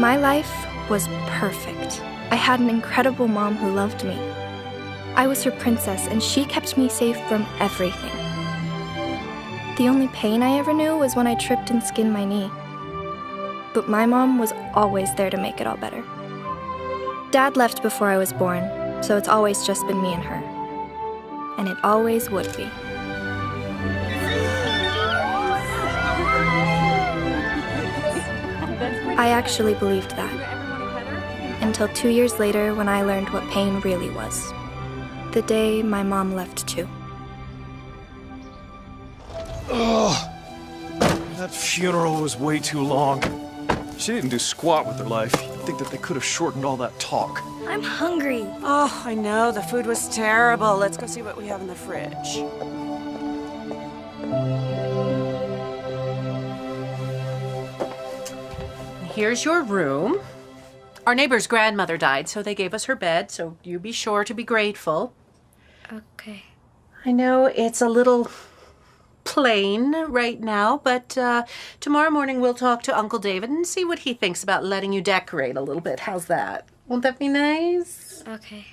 My life was perfect. I had an incredible mom who loved me. I was her princess, and she kept me safe from everything. The only pain I ever knew was when I tripped and skinned my knee. But my mom was always there to make it all better. Dad left before I was born, so it's always just been me and her. And it always would be. I actually believed that. Until 2 years later when I learned what pain really was. The day my mom left too. Ugh. That funeral was way too long. She didn't do squat with her life. You'd think that they could have shortened all that talk. I'm hungry. Oh, I know. The food was terrible. Let's go see what we have in the fridge. Here's your room. Our neighbor's grandmother died, so they gave us her bed, so you be sure to be grateful. Okay. I know it's a little plain right now, but tomorrow morning we'll talk to Uncle David and see what he thinks about letting you decorate a little bit. How's that? Won't that be nice? Okay.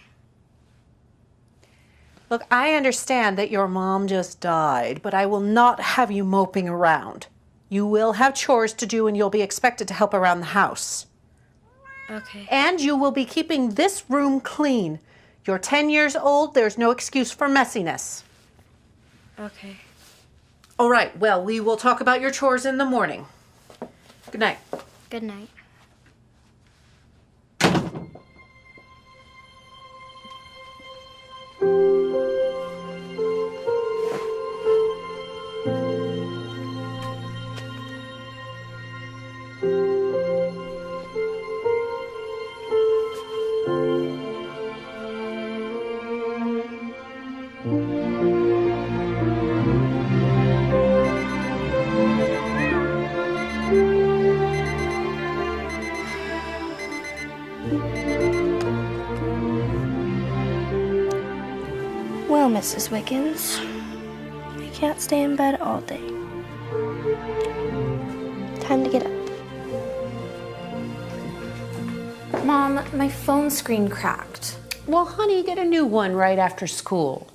Look, I understand that your mom just died, but I will not have you moping around. You will have chores to do and you'll be expected to help around the house. Okay. And you will be keeping this room clean. You're 10 years old, there's no excuse for messiness. Okay. All right, well, we will talk about your chores in the morning. Good night. Good night. Well, Mrs. Wiggins, I can't stay in bed all day. Time to get up. Mom, my phone screen cracked. Well, honey, get a new one right after school.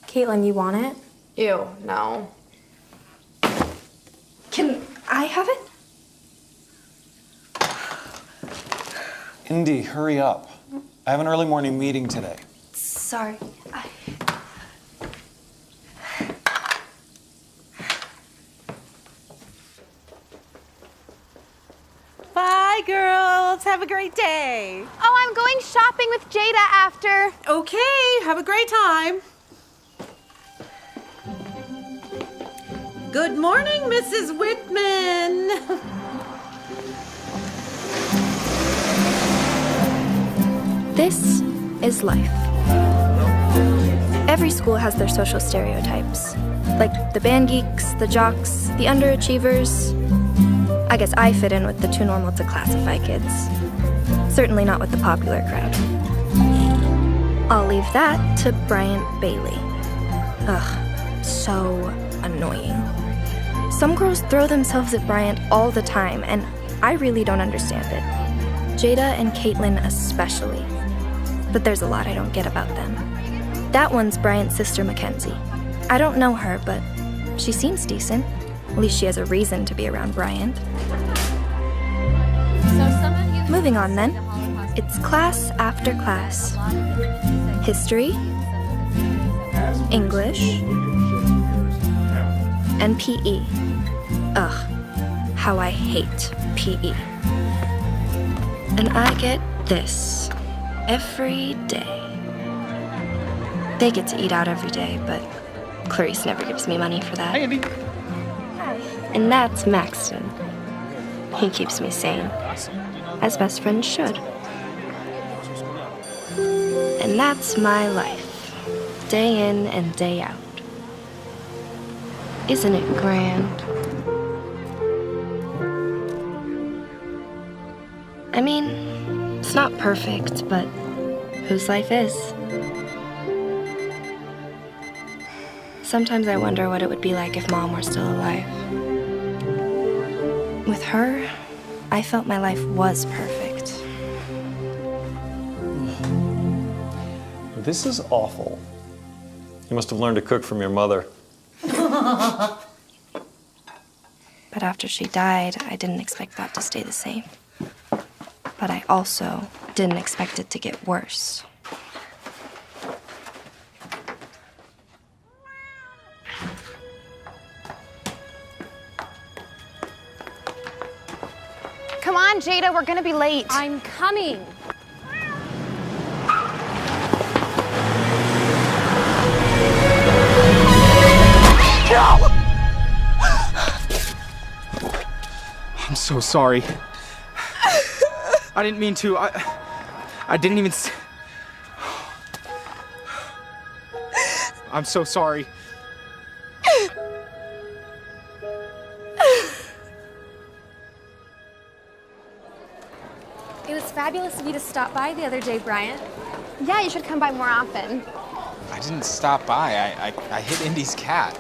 Caitlin, you want it? Ew, no. Can I have it? Indy, hurry up. I have an early morning meeting today. Sorry. Bye, girls. Have a great day. Oh, I'm going shopping with Jada after. Okay, have a great time. Good morning, Mrs. Whitman. This is life. Every school has their social stereotypes, like the band geeks, the jocks, the underachievers. I guess I fit in with the too normal to classify kids. Certainly not with the popular crowd. I'll leave that to Bryant Bailey. Ugh, so annoying. Some girls throw themselves at Bryant all the time, and I really don't understand it. Jada and Caitlin especially. But there's a lot I don't get about them. That one's Bryant's sister, Mackenzie. I don't know her, but she seems decent. At least she has a reason to be around Bryant. Moving on then. It's class after class. History, English, and PE. Ugh, how I hate PE. And I get this every day. They get to eat out every day, but Clarice never gives me money for that. Hey, Indy. Hi. And that's Maxton. He keeps me sane, as best friends should. And that's my life, day in and day out. Isn't it grand? I mean, it's not perfect, but whose life is? Sometimes I wonder what it would be like if Mom were still alive. With her, I felt my life was perfect. This is awful. You must have learned to cook from your mother. But after she died, I didn't expect that to stay the same. But I also didn't expect it to get worse. Come on, Jada, we're gonna be late. I'm coming. I'm so sorry. I didn't mean to. I didn't even. I'm so sorry. It was fabulous of you to stop by the other day, Bryant. Yeah, you should come by more often. I didn't stop by. I hit Indy's cat.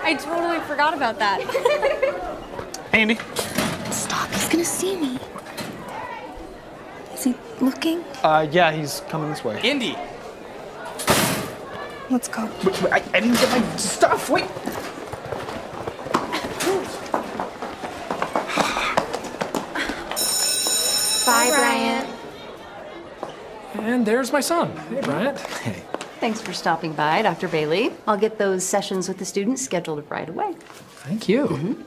I totally forgot about that. Hey, Andy. Stop, he's gonna see me. Is he looking? Yeah, he's coming this way. Indy! Let's go. I didn't get my stuff. Wait. Bye, Bryant. And there's my son. Hey, Bryant. Hey. Thanks for stopping by, Dr. Bailey. I'll get those sessions with the students scheduled right away. Thank you.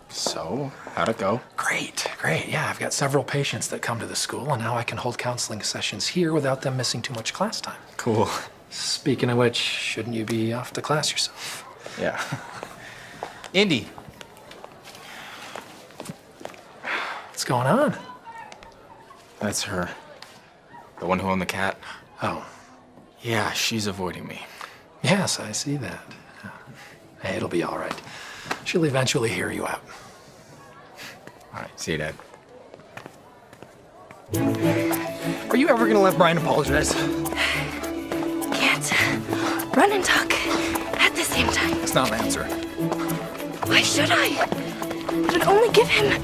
So, how'd it go? Great, great. Yeah, I've got several patients that come to the school, and now I can hold counseling sessions here without them missing too much class time. Cool. Speaking of which, shouldn't you be off to class yourself? Yeah. Indy. What's going on? That's her. The one who owned the cat. Oh, Yeah, she's avoiding me. yes, I see that. Hey, it'll be all right. She'll eventually hear you out. All right, see you, Dad. Are you ever gonna let Brian apologize? Can't run and talk at the same time. It's not an answer. Why should I? It would only give him a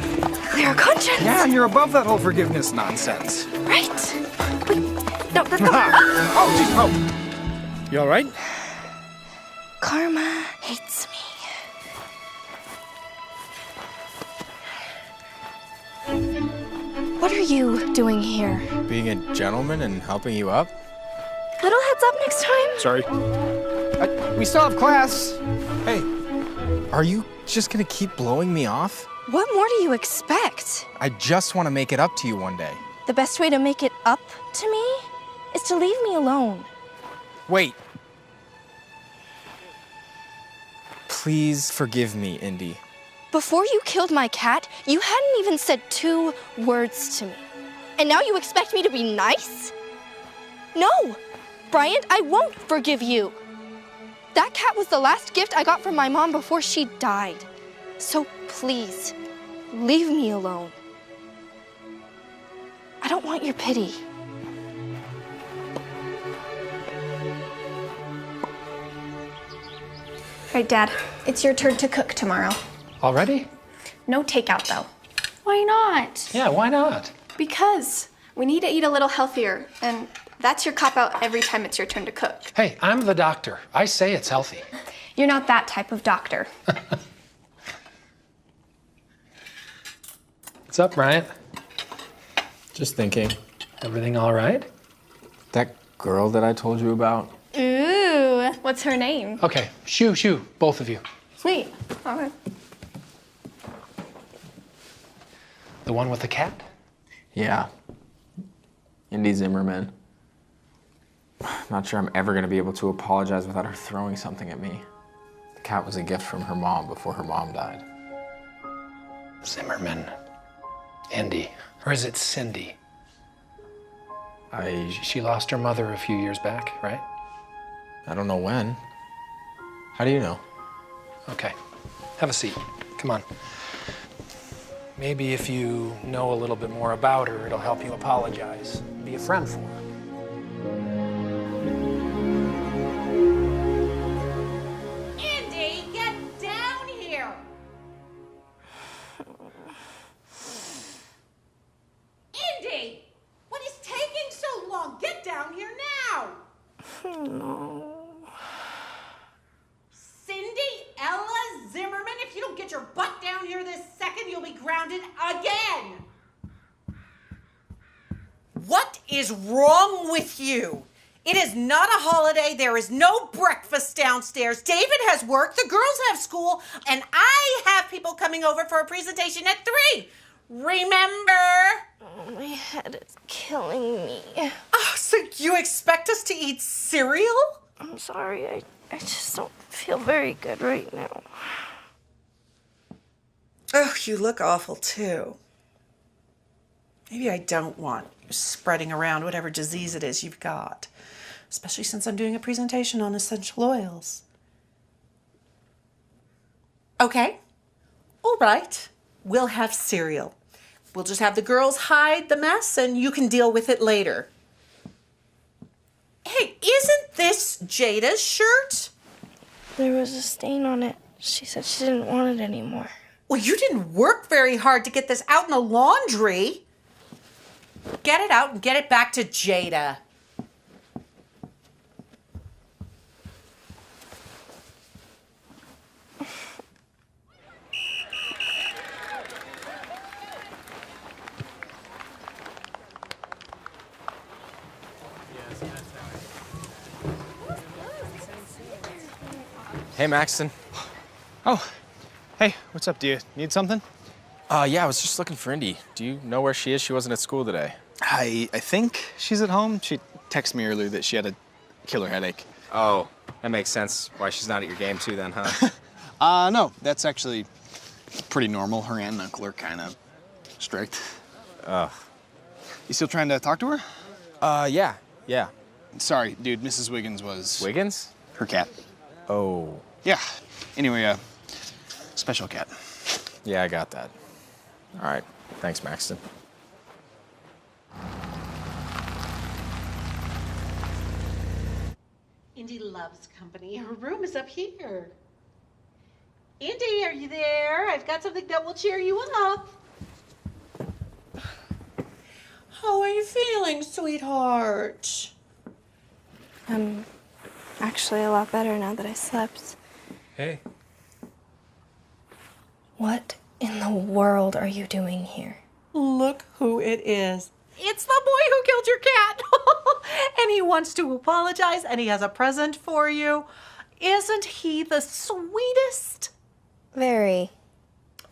clear conscience. Yeah, you're above that whole forgiveness nonsense. Right? But, no, that's not. Oh, jeez. Oh. You all right? Karma hates me. What are you doing here? Being a gentleman and helping you up? Little heads up next time. Sorry. We still have class. Hey, are you just gonna keep blowing me off? What more do you expect? I just want to make it up to you one day. The best way to make it up to me is to leave me alone. Wait. Please forgive me, Indy. Before you killed my cat, you hadn't even said 2 words to me. And now you expect me to be nice? No! Bryant, I won't forgive you. That cat was the last gift I got from my mom before she died. So please, leave me alone. I don't want your pity. All right, Dad, it's your turn to cook tomorrow. Already? No takeout, though. Why not? Yeah, why not? Because we need to eat a little healthier, and that's your cop-out every time it's your turn to cook. Hey, I'm the doctor. I say it's healthy. You're not that type of doctor. What's up, Bryant? Just thinking. Everything all right? That girl that I told you about? Ooh, what's her name? Okay, shoo, both of you. Sweet. Okay. The one with the cat? Yeah. Indy Zimmerman. Not sure I'm ever gonna be able to apologize without her throwing something at me. The cat was a gift from her mom before her mom died. Zimmerman. Andy. Or is it Cindy? She lost her mother a few years back, right? I don't know when. How do you know? Okay. Have a seat. Come on. Maybe if you know a little bit more about her, it'll help you apologize. Be a friend for her. Indy, get down here! grounded again. What is wrong with you? It is not a holiday. There is no breakfast downstairs. David has work. The girls have school. And I have people coming over for a presentation at 3. Remember? Oh, my head is killing me. Oh, so you expect us to eat cereal? I'm sorry. I just don't feel very good right now. Oh, you look awful, too. Maybe I don't want you spreading around whatever disease it is you've got, especially since I'm doing a presentation on essential oils. Okay. All right. We'll have cereal. We'll just have the girls hide the mess and you can deal with it later. Hey, isn't this Jada's shirt? There was a stain on it. She said she didn't want it anymore. Well, you didn't work very hard to get this out in the laundry. Get it out and get it back to Jada. Hey, Maxton. Oh, hey, what's up? Do you need something? Yeah, I was just looking for Indy. Do you know where she is? She wasn't at school today. I think she's at home. She texted me earlier that she had a killer headache. Oh, that makes sense. Why she's not at your game too then, huh? No, that's actually pretty normal. Her aunt and uncle are kind of strict. Ugh. You still trying to talk to her? Yeah. Sorry, dude, Mrs. Wiggins was... Wiggins? Her cat. Oh. Yeah. Anyway, special cat. Yeah, I got that. All right. Thanks, Maxton. Indy loves company. Her room is up here. Indy, are you there? I've got something that will cheer you up. How are you feeling, sweetheart? I'm actually a lot better now that I slept. Hey. What in the world are you doing here? Look who it is. It's the boy who killed your cat. And he wants to apologize, and he has a present for you. Isn't he the sweetest? Very.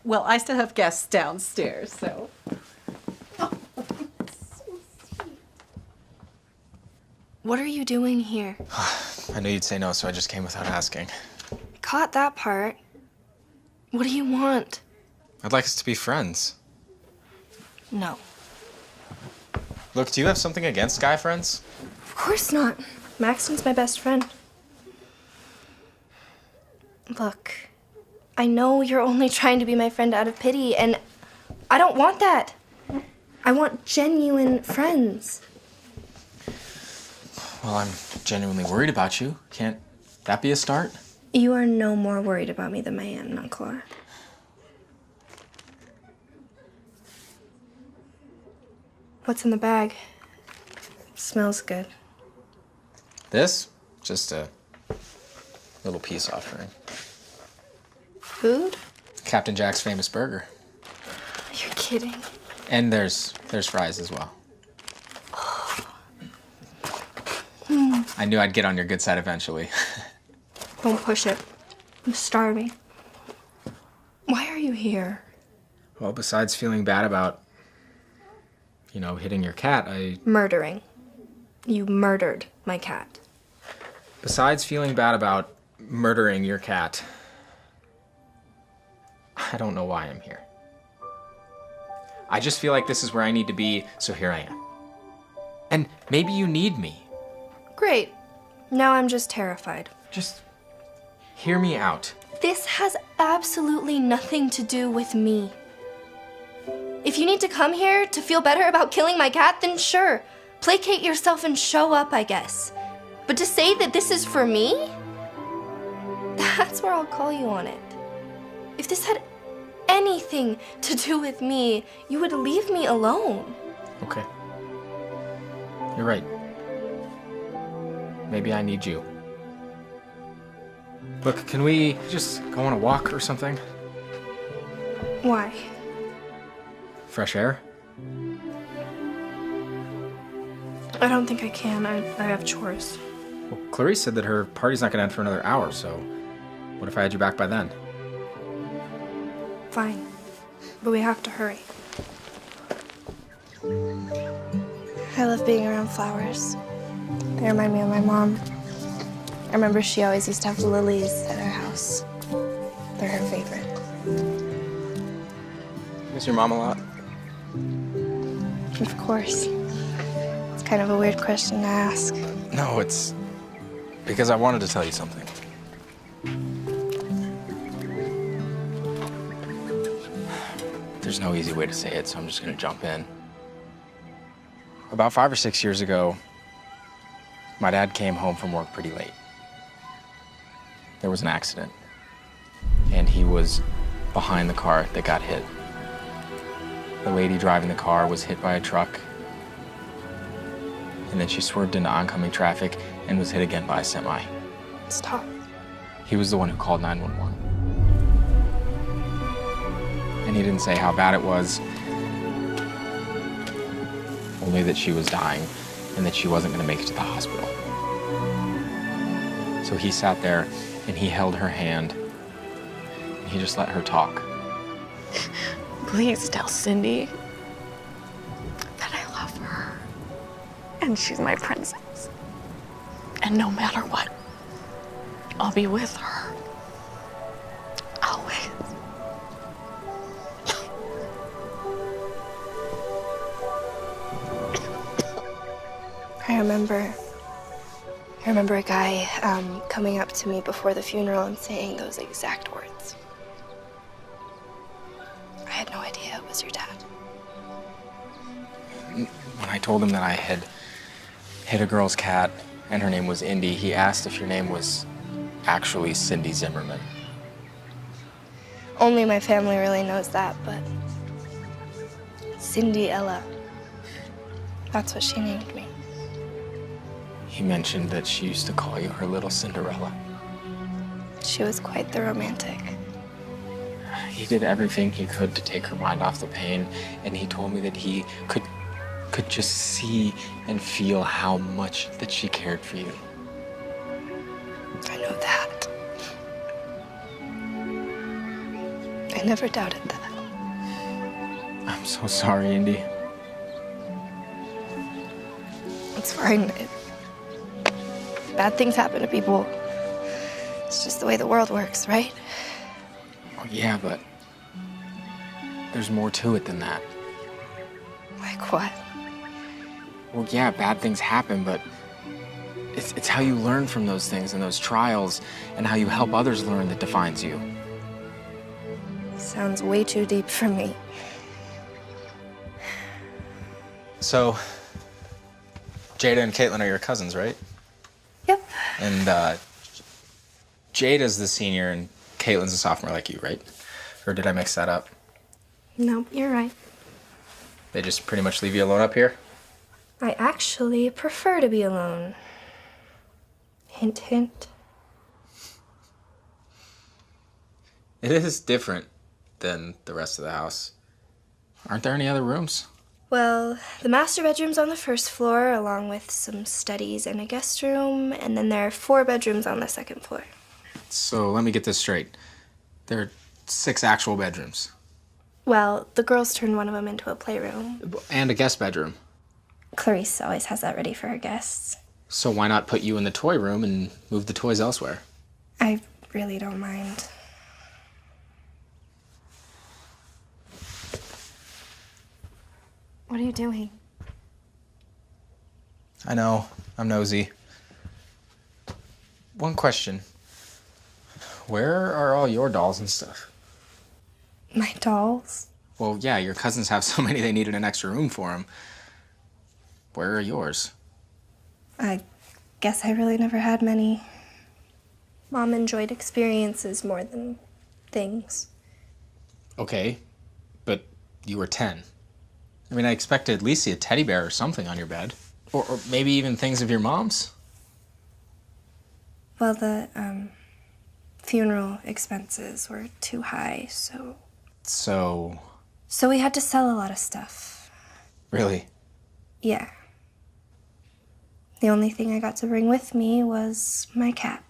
Well, I still have guests downstairs, so. What are you doing here? I knew you'd say no, so I just came without asking. Caught that part. What do you want? I'd like us to be friends. No. Look, do you have something against guy friends? Of course not. Maxton's my best friend. Look, I know you're only trying to be my friend out of pity, and I don't want that. I want genuine friends. Well, I'm genuinely worried about you. Can't that be a start? You are no more worried about me than my aunt and uncle are. What's in the bag? It smells good. This? Just a little peace offering. Food? Captain Jack's famous burger. You're kidding. And there's fries as well. I knew I'd get on your good side eventually. Don't push it. I'm starving. Why are you here? Well, besides feeling bad about, hitting your cat, Murdering. You murdered my cat. Besides feeling bad about murdering your cat, I don't know why I'm here. I just feel like this is where I need to be, so here I am. And maybe you need me. Great. Now I'm just terrified. Just hear me out. This has absolutely nothing to do with me. If you need to come here to feel better about killing my cat, then sure. Placate yourself and show up, I guess. But to say that this is for me? That's where I'll call you on it. If this had anything to do with me, you would leave me alone. Okay. You're right. Maybe I need you. Look, can we just go on a walk or something? Why? fresh air? I don't think I can. I have chores. Well, Clarice said that her party's not gonna end for another hour, so what if I had you back by then? Fine. But we have to hurry. I love being around flowers. They remind me of my mom. I remember she always used to have lilies at our house. They're her favorite. Miss your mom a lot? Of course. It's kind of a weird question to ask. No, it's because I wanted to tell you something. There's no easy way to say it, so I'm just gonna jump in. About 5 or 6 years ago, my dad came home from work pretty late. There was an accident, and he was behind the car that got hit. The lady driving the car was hit by a truck, and then she swerved into oncoming traffic and was hit again by a semi. Stop. He was the one who called 911. And he didn't say how bad it was, only that she was dying and that she wasn't going to make it to the hospital. So he sat there and he held her hand and he just let her talk. Please tell Cindy that I love her and she's my princess. And no matter what, I'll be with her. Always. I remember a guy coming up to me before the funeral and saying those exact words. I had no idea it was your dad. When I told him that I had hit a girl's cat and her name was Indy, he asked if your name was actually Cindy Zimmerman. Only my family really knows that, but Cindy Ella, that's what she named me. He mentioned that she used to call you her little Cinderella. She was quite the romantic. He did everything he could to take her mind off the pain, and he told me that he could just see and feel how much that she cared for you. I know that. I never doubted that. I'm so sorry, Indy. It's fine. Bad things happen to people. It's just the way the world works, right? Well, yeah, but there's more to it than that. Like what? Well, yeah, bad things happen, but it's how you learn from those things and those trials and how you help others learn that defines you. Sounds way too deep for me. So, Jada and Caitlin are your cousins, right? Yep. And Jada's the senior and Caitlin's a sophomore like you, right? Or did I mix that up? No, you're right. They just pretty much leave you alone up here? I actually prefer to be alone. Hint, hint. It is different than the rest of the house. Aren't there any other rooms? Well, the master bedroom's on the first floor, along with some studies and a guest room, and then there are 4 bedrooms on the second floor. So let me get this straight. There are 6 actual bedrooms. Well, the girls turned one of them into a playroom. And a guest bedroom. Clarice always has that ready for her guests. So why not put you in the toy room and move the toys elsewhere? I really don't mind. What are you doing? I know, I'm nosy. One question. Where are all your dolls and stuff? My dolls? Well, yeah, your cousins have so many they needed an extra room for them. Where are yours? I guess I really never had many. Mom enjoyed experiences more than things. Okay, but you were 10. I mean, I expected at least see a teddy bear or something on your bed. Or maybe even things of your mom's. Well, the funeral expenses were too high, so... So, So we had to sell a lot of stuff. Really? Yeah. The only thing I got to bring with me was my cat.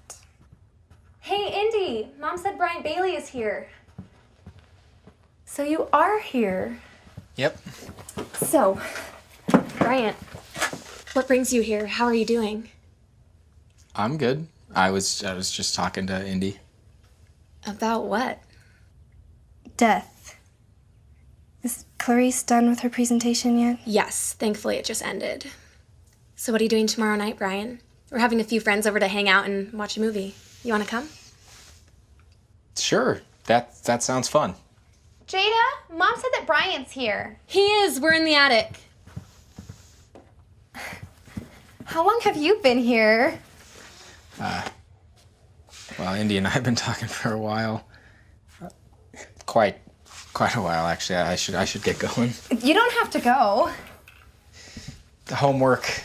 Hey, Indy! Mom said Bryant Bailey is here. So you are here. Yep. So, Bryant, what brings you here? How are you doing? I'm good. I was just talking to Indy. About what? Death. Is Clarice done with her presentation yet? Yes, thankfully it just ended. So what are you doing tomorrow night, Brian? We're having a few friends over to hang out and watch a movie. You want to come? Sure. That sounds fun. Jada, Mom said that Brian's here. He is. We're in the attic. How long have you been here? Well, Indy and I have been talking for a while. Quite a while, actually. I should get going. You don't have to go. The homework.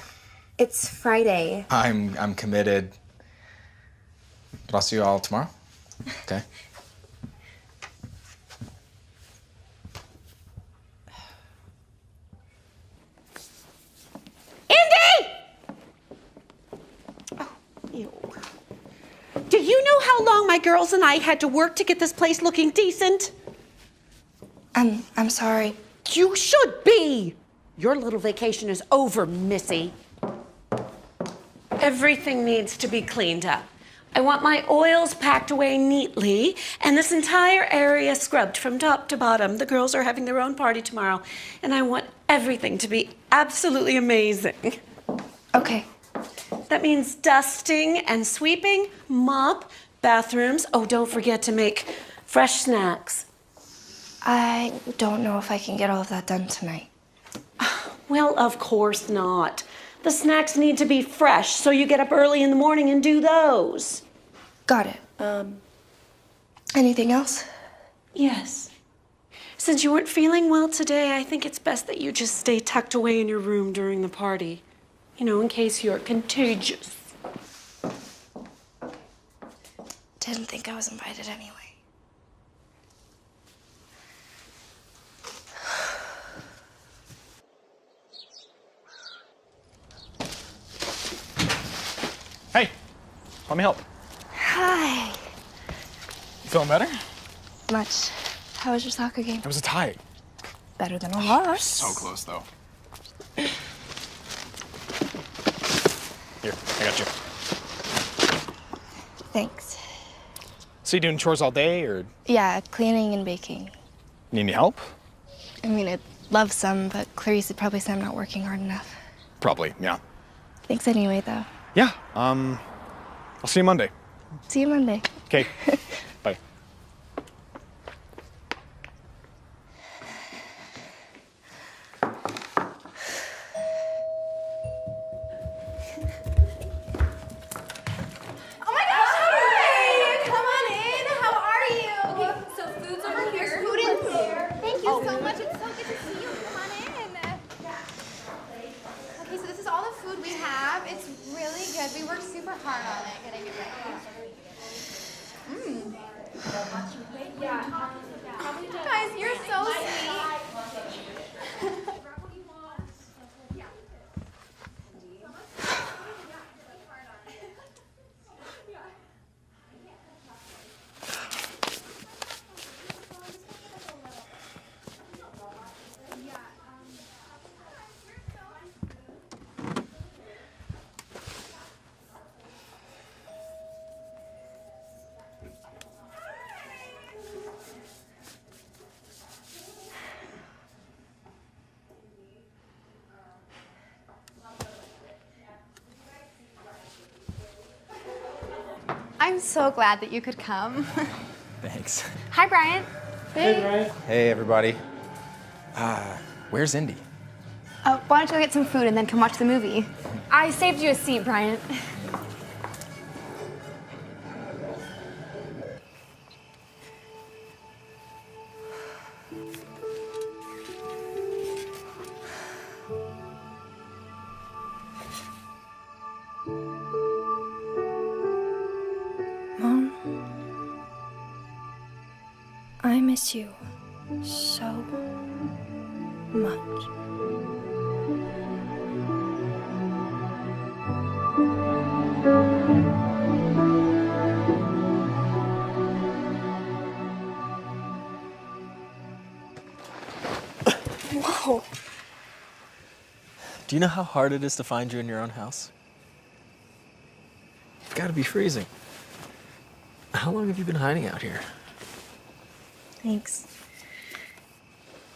It's Friday. I'm committed. But I'll see you all tomorrow. Okay. Do you know how long my girls and I had to work to get this place looking decent? I'm sorry. You should be. Your little vacation is over, Missy. Everything needs to be cleaned up. I want my oils packed away neatly and this entire area scrubbed from top to bottom. The girls are having their own party tomorrow, and I want everything to be absolutely amazing. Okay. That means dusting and sweeping, mop, bathrooms. Oh, don't forget to make fresh snacks. I don't know if I can get all of that done tonight. Well, of course not. The snacks need to be fresh, so you get up early in the morning and do those. Got it. Anything else? Yes. Since you weren't feeling well today, I think it's best that you just stay tucked away in your room during the party. You know, in case you're contagious. Didn't think I was invited anyway. Hey, let me help. Hi. You feeling better? Much. How was your soccer game? It was a tie. Better than a loss. So close, though. Here, I got you. Thanks. So you doing chores all day, or Yeah, cleaning and baking. need any help? I mean, I'd love some, but Clarice would probably say I'm not working hard enough. Probably, yeah. Thanks anyway, though. Yeah, I'll see you Monday. See you Monday. Okay, bye. Oh my gosh, hooray! Come on in. How are you? Okay, so food's over here. There's food in there. Thank you so much. It's so good to see you. Come on in. Okay, so this is all the food we have. It's really good. We worked super hard on it, getting it ready. Guys, you're so sweet. I'm so glad that you could come. Thanks. Hi, Brian. Hey, everybody. Where's Indy? Why don't you go get some food and then come watch the movie? I saved you a seat, Bryant. Mom, I miss you. so much. Whoa. Do you know how hard it is to find you in your own house? You've got to be freezing. How long have you been hiding out here? Thanks.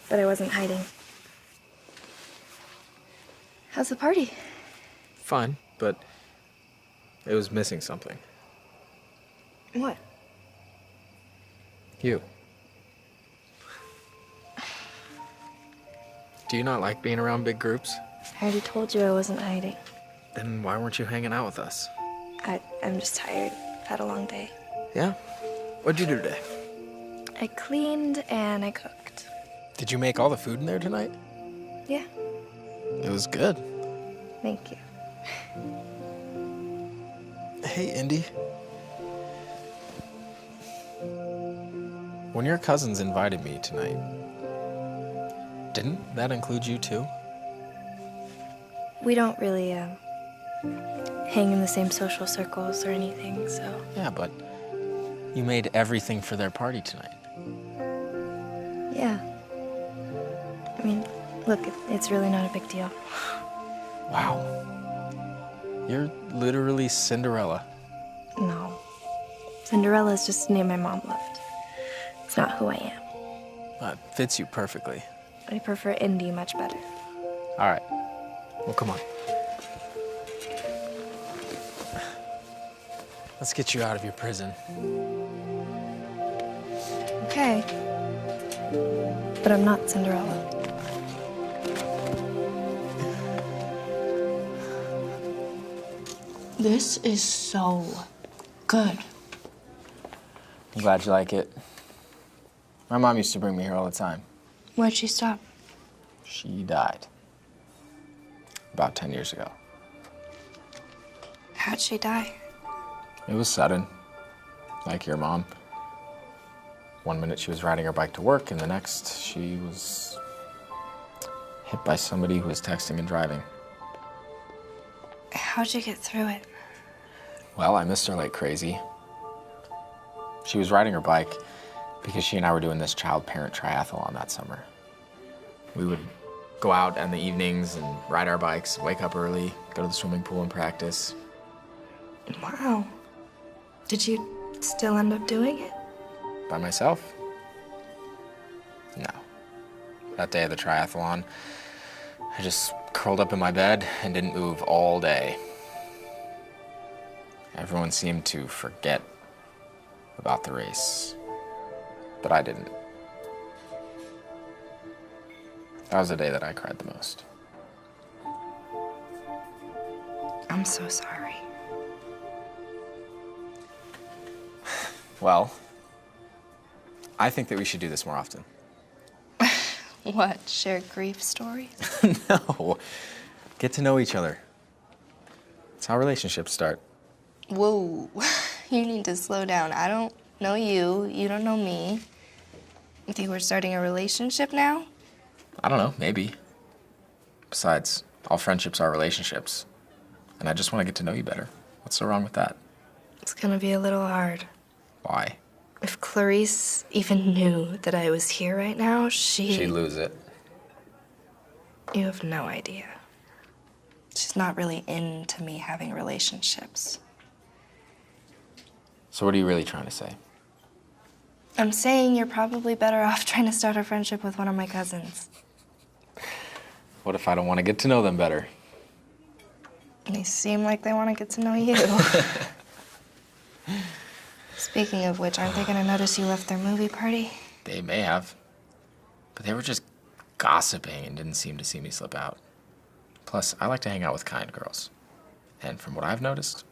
But I wasn't hiding. How's the party? Fine, but it was missing something. What? You. Do you not like being around big groups? I already told you I wasn't hiding. Then why weren't you hanging out with us? I'm just tired. Had a long day. Yeah? What'd you do today? I cleaned and I cooked. Did you make all the food in there tonight? Yeah, It was good. thank you. Hey, Indy. When your cousins invited me tonight, didn't that include you too? We don't really, hang in the same social circles or anything, so... Yeah, but you made everything for their party tonight. Yeah. I mean, look, it's really not a big deal. Wow. You're literally Cinderella. No. Cinderella is just a name my mom loved. It's not who I am. That fits you perfectly. I prefer Indy much better. All right. Well, come on. Let's get you out of your prison. Okay. But I'm not Cinderella. This is so good. I'm glad you like it. My mom used to bring me here all the time. Why'd she stop? She died about 10 years ago. How'd she die? It was sudden, like your mom. One minute she was riding her bike to work, and the next she was hit by somebody who was texting and driving. How'd you get through it? Well, I missed her like crazy. She was riding her bike because she and I were doing this child-parent triathlon that summer. We would go out in the evenings and ride our bikes, wake up early, go to the swimming pool and practice. Wow. Did you still end up doing it? By myself? No. That day of the triathlon, I just curled up in my bed and didn't move all day. Everyone seemed to forget about the race, but I didn't. That was the day that I cried the most. I'm so sorry. Well, I think that we should do this more often. What, share grief stories? No, get to know each other. It's how relationships start. Whoa, you need to slow down. I don't know you, you don't know me. You think we're starting a relationship now? I don't know, maybe. Besides, all friendships are relationships. And I just want to get to know you better. What's so wrong with that? It's gonna be a little hard. Why? If Clarice even knew that I was here right now, She'd lose it. You have no idea. She's not really into me having relationships. So what are you really trying to say? I'm saying you're probably better off trying to start a friendship with one of my cousins. What if I don't want to get to know them better? They seem like they want to get to know you. Speaking of which, aren't they going to notice you left their movie party? They may have. But they were just gossiping and didn't seem to see me slip out. Plus, I like to hang out with kind girls. And from what I've noticed,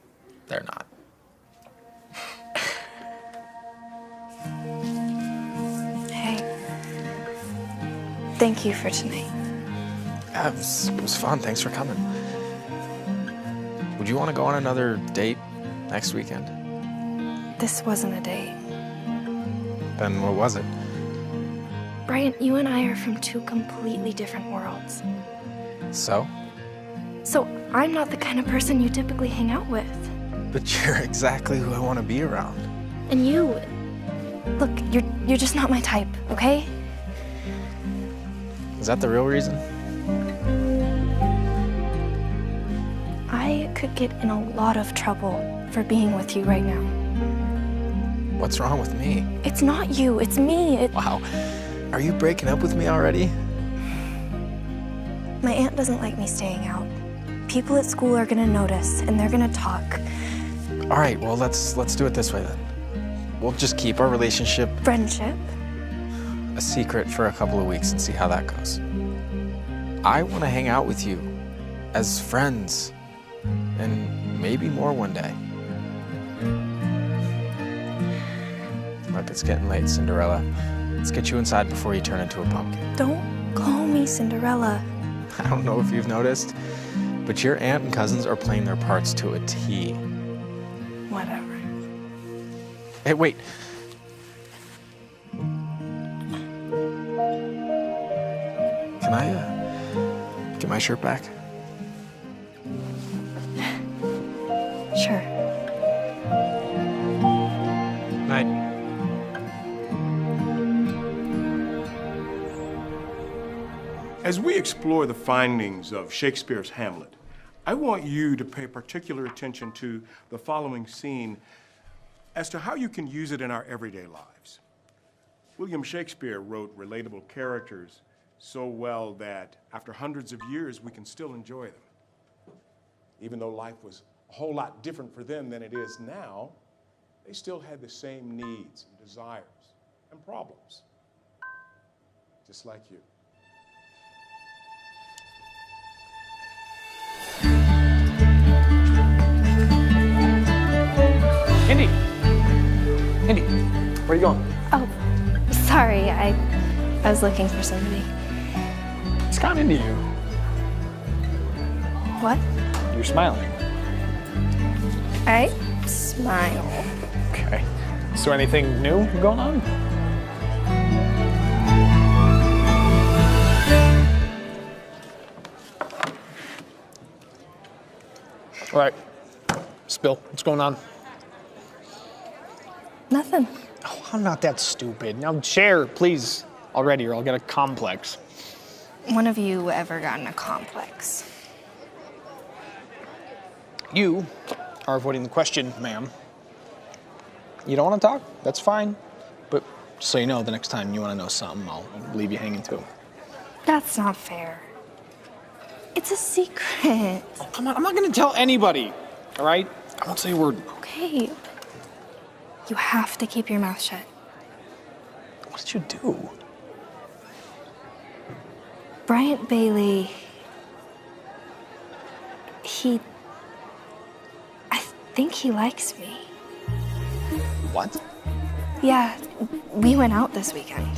they're not. Hey. Thank you for tonight. Yeah, it was fun. Thanks for coming. Would you want to go on another date next weekend? This wasn't a date. Then what was it? Brian, you and I are from two completely different worlds. So? So I'm not the kind of person you typically hang out with. But you're exactly who I want to be around. And you... Look, you're just not my type, okay? Is that the real reason? I could get in a lot of trouble for being with you right now. What's wrong with me? It's not you, it's me. Wow. Are you breaking up with me already? My aunt doesn't like me staying out. People at school are gonna notice, and they're gonna talk. All right, well, let's do it this way then. We'll just keep our relationship... Friendship? ...a secret for a couple of weeks and see how that goes. I want to hang out with you as friends, and maybe more one day. Look, it's getting late, Cinderella. Let's get you inside before you turn into a pumpkin. Don't call me Cinderella. I don't know if you've noticed, but your aunt and cousins are playing their parts to a T. Whatever. Hey, wait. Can I, get my shirt back? Sure. Night. As we explore the findings of Shakespeare's Hamlet, I want you to pay particular attention to the following scene as to how you can use it in our everyday lives. William Shakespeare wrote relatable characters so well that after hundreds of years, we can still enjoy them. Even though life was a whole lot different for them than it is now, they still had the same needs and desires and problems, just like you. Indy! Indy, where are you going? Oh, sorry. I was looking for somebody. It's kind of into you. What? You're smiling. I smile. Okay. So anything new going on? All right. Spill. What's going on? Nothing. Oh, I'm not that stupid. Now share, please, already, or I'll get a complex. When have you ever gotten a complex? You are avoiding the question, ma'am. You don't want to talk? That's fine. But just so you know, the next time you want to know something, I'll leave you hanging too. That's not fair. It's a secret. Oh, come on, I'm not going to tell anybody, all right? I won't say a word. Okay. You have to keep your mouth shut. What did you do? Bryant Bailey, I think he likes me. What? Yeah, we went out this weekend.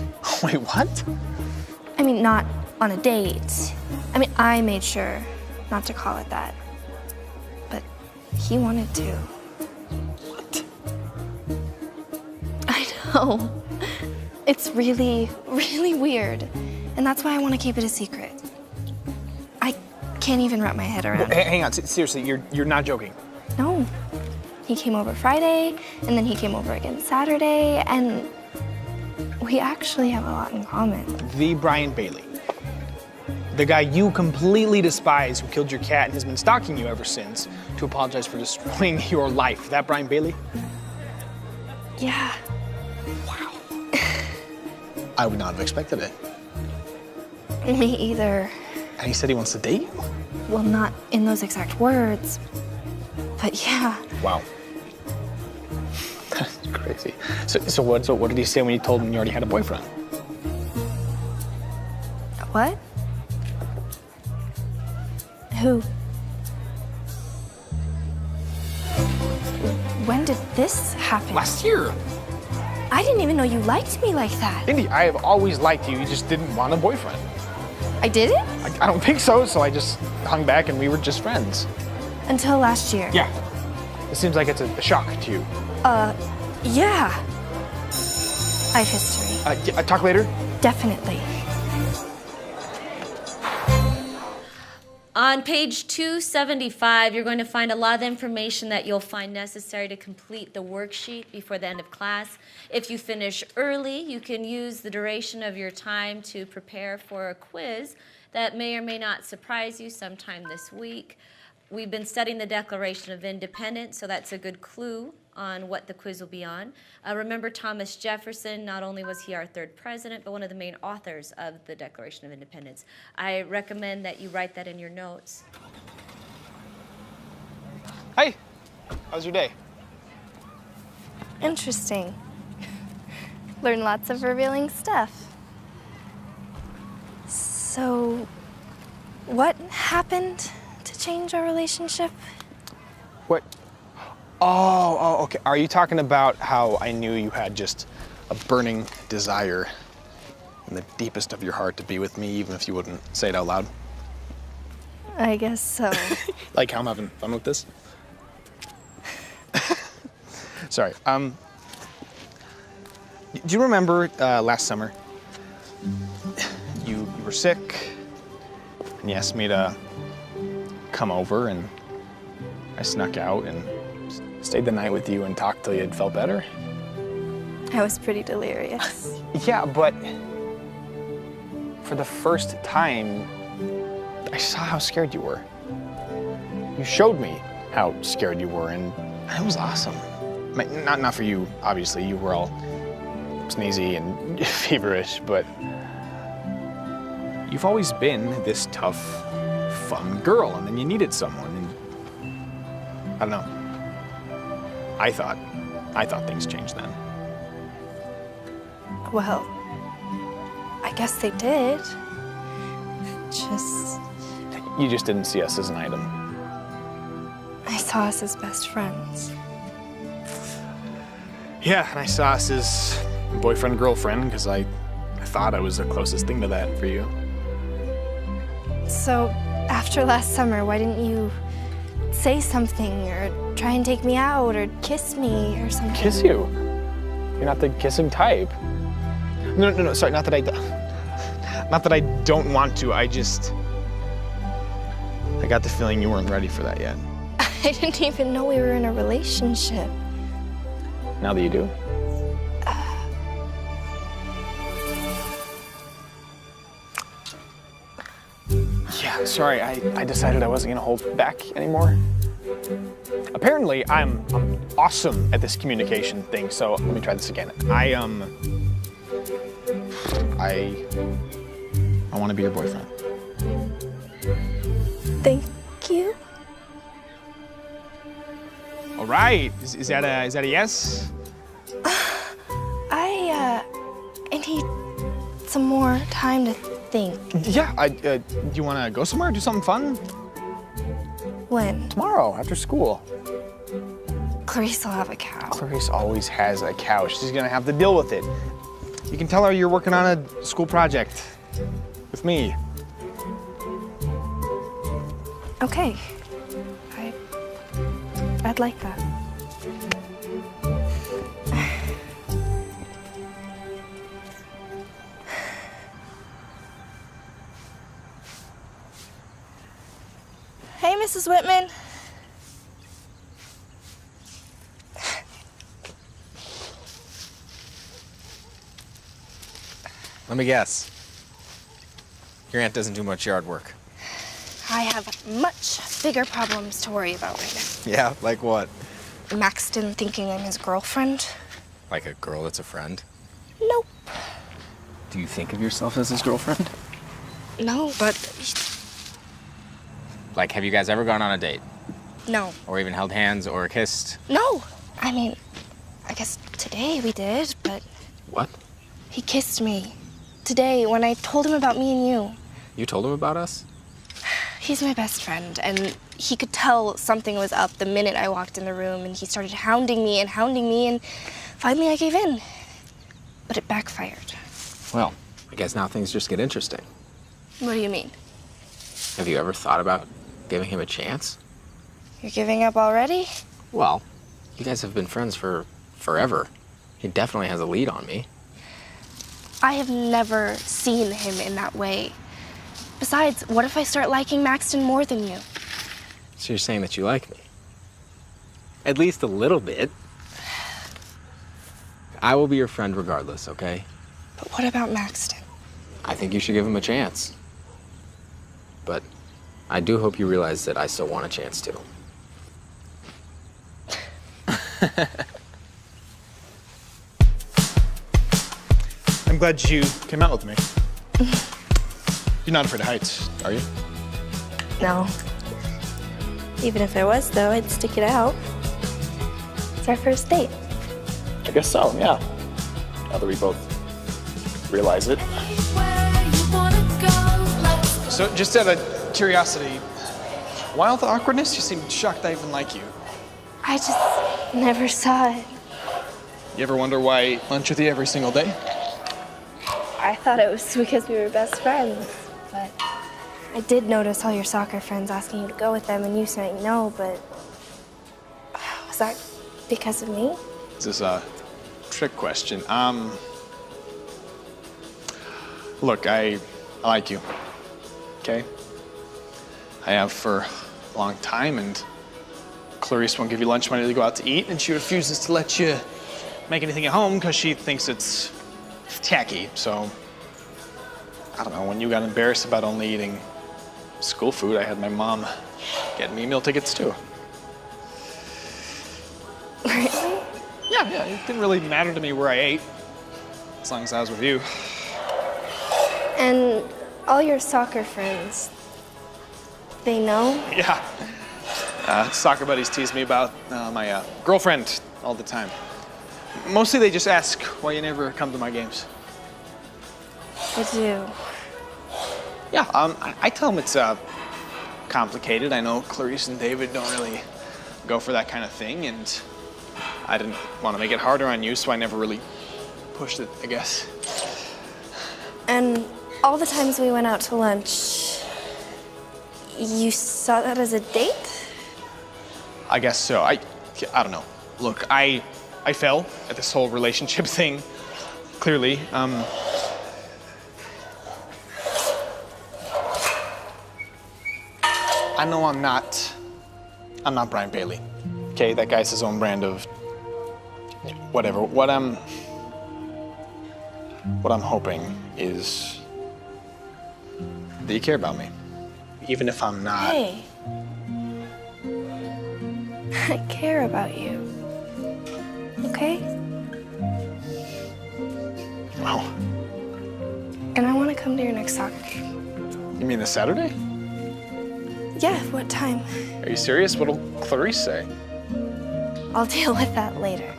Wait, what? I mean, not on a date. I mean, I made sure not to call it that. But he wanted to. What? I know. It's really, really weird. And that's why I want to keep it a secret. I can't even wrap my head around it. Hang on, seriously, you're not joking. No. He came over Friday, and then he came over again Saturday, and we actually have a lot in common. The Brian Bailey. The guy you completely despise who killed your cat and has been stalking you ever since to apologize for destroying your life. That Brian Bailey? Yeah. Wow. I would not have expected it. Me either. And he said he wants to date you? Well, not in those exact words, but yeah. Wow. That's crazy. So what did he say when you told him you already had a boyfriend? What? Who? When did this happen? Last year. I didn't even know you liked me like that. Indy, I have always liked you. You just didn't want a boyfriend. I didn't? I don't think so, so I just hung back and we were just friends. Until last year. Yeah. It seems like it's a shock to you. Yeah. I have history. Talk later? Definitely. On page 275, you're going to find a lot of the information that you'll find necessary to complete the worksheet before the end of class. If you finish early, you can use the duration of your time to prepare for a quiz that may or may not surprise you sometime this week. We've been studying the Declaration of Independence, so that's a good clue on what the quiz will be on. Remember Thomas Jefferson, not only was he our third president, but one of the main authors of the Declaration of Independence. I recommend that you write that in your notes. Hey, how's your day? Interesting. Learn lots of revealing stuff. So, what happened to change our relationship? What? Oh, okay. Are you talking about how I knew you had just a burning desire in the deepest of your heart to be with me, even if you wouldn't say it out loud? I guess so. Like how I'm having fun with this? Sorry. Do you remember last summer? You were sick, and you asked me to come over, and I snuck out and stayed the night with you and talked till you had felt better. I was pretty delirious. Yeah, but for the first time, I saw how scared you were. You showed me how scared you were, and it was awesome. Not for you, obviously. You were all sneezy and feverish, but you've always been this tough, fun girl, and then you needed someone, and I don't know. I thought things changed then. Well, I guess they did. You just didn't see us as an item. I saw us as best friends. Yeah, and I saw us as boyfriend, girlfriend, because I thought I was the closest thing to that for you. So, after last summer, why didn't you say something or try and take me out or kiss me or something? Kiss you? You're not the kissing type. No, sorry, not that I don't want to, I got the feeling you weren't ready for that yet. I didn't even know we were in a relationship. Now that you do. Yeah, sorry, I decided I wasn't gonna hold back anymore. Apparently, I'm awesome at this communication thing, so let me try this again. I want to be your boyfriend. Thank you. All right, is that a yes? I need some more time to think. Yeah, do you want to go somewhere, do something fun? When? Tomorrow, after school. Clarice will have a cow. Clarice always has a cow. She's gonna have to deal with it. You can tell her you're working on a school project with me. Okay. I'd like that. Hey, Mrs. Whitman. Let me guess. Your aunt doesn't do much yard work. I have much bigger problems to worry about right now. Yeah, like what? Maxton thinking I'm his girlfriend. Like a girl that's a friend? Nope. Do you think of yourself as his girlfriend? No, but... Like, have you guys ever gone on a date? No. Or even held hands or kissed? No. I mean, I guess today we did, but... What? He kissed me. Today, when I told him about me and you. You told him about us? He's my best friend, and he could tell something was up the minute I walked in the room, and he started hounding me, and finally I gave in. But it backfired. Well, I guess now things just get interesting. What do you mean? Have you ever thought about giving him a chance? You're giving up already? Well, you guys have been friends for forever. He definitely has a lead on me. I have never seen him in that way. Besides, what if I start liking Maxton more than you? So you're saying that you like me? At least a little bit. I will be your friend regardless, okay? But what about Maxton? I think you should give him a chance. But I do hope you realize that I still want a chance too. I'm glad you came out with me. You're not afraid of heights, are you? No. Even if I was, though, I'd stick it out. It's our first date. I guess so, yeah. Now that we both realize it. So, just out of curiosity, why all the awkwardness? You seem shocked I even like you. I just never saw it. You ever wonder why I eat lunch with you every single day? I thought it was because we were best friends, but I did notice all your soccer friends asking you to go with them and you saying no, but was that because of me? This is a trick question. Look, I like you, okay? I have for a long time, and Clarice won't give you lunch money to go out to eat, and she refuses to let you make anything at home because she thinks it's tacky. So, I don't know, when you got embarrassed about only eating school food, I had my mom get me meal tickets too. Really? Yeah, it didn't really matter to me where I ate, as long as I was with you. And all your soccer friends, they know? Yeah. Soccer buddies tease me about my girlfriend all the time. Mostly they just ask why you never come to my games. I do. Yeah, I tell them it's complicated. I know Clarice and David don't really go for that kind of thing, and I didn't want to make it harder on you, so I never really pushed it, I guess. And all the times we went out to lunch, you saw that as a date? I guess so. I don't know. Look, I fell at this whole relationship thing, clearly. I know I'm not Brian Bailey, okay? That guy's his own brand of whatever. What I'm hoping is that you care about me, even if I'm not. Hey. I care about you. Okay? Wow. And I want to come to your next soccer game. You mean this Saturday? Yeah, what time? Are you serious? What'll Clarice say? I'll deal with that later.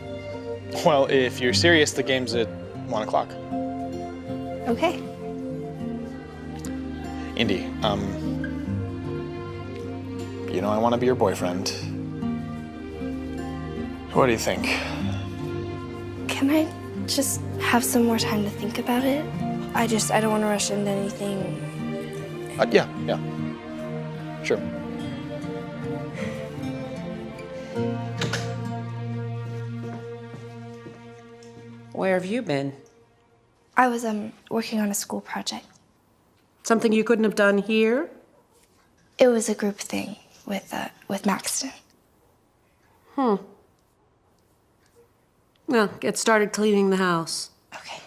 Well, if you're serious, the game's at 1 o'clock. Okay. Indy, you know I want to be your boyfriend. What do you think? Can I just have some more time to think about it? I don't want to rush into anything. Yeah. Sure. Where have you been? I was working on a school project. Something you couldn't have done here? It was a group thing with Maxton. Well, get started cleaning the house. Okay.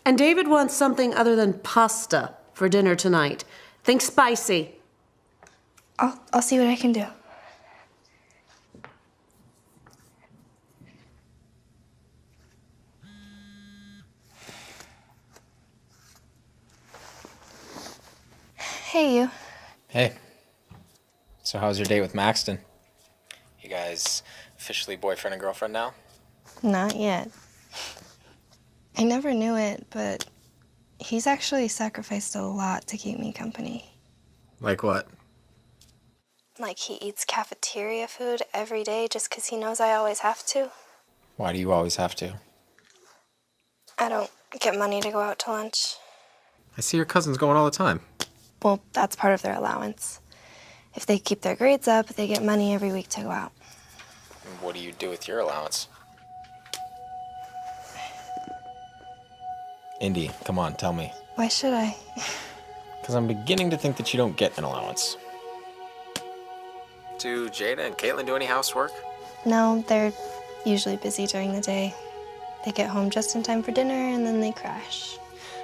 And David wants something other than pasta for dinner tonight. Think spicy. I'll see what I can do. Hey, you. Hey. So how's your date with Maxton? You guys officially boyfriend and girlfriend now? Not yet. I never knew it, but he's actually sacrificed a lot to keep me company. Like what? Like he eats cafeteria food every day just because he knows I always have to. Why do you always have to? I don't get money to go out to lunch. I see your cousins going all the time. Well, that's part of their allowance. If they keep their grades up, they get money every week to go out. What do you do with your allowance? Indy, come on, tell me. Why should I? Because I'm beginning to think that you don't get an allowance. Do Jada and Caitlin do any housework? No, they're usually busy during the day. They get home just in time for dinner and then they crash.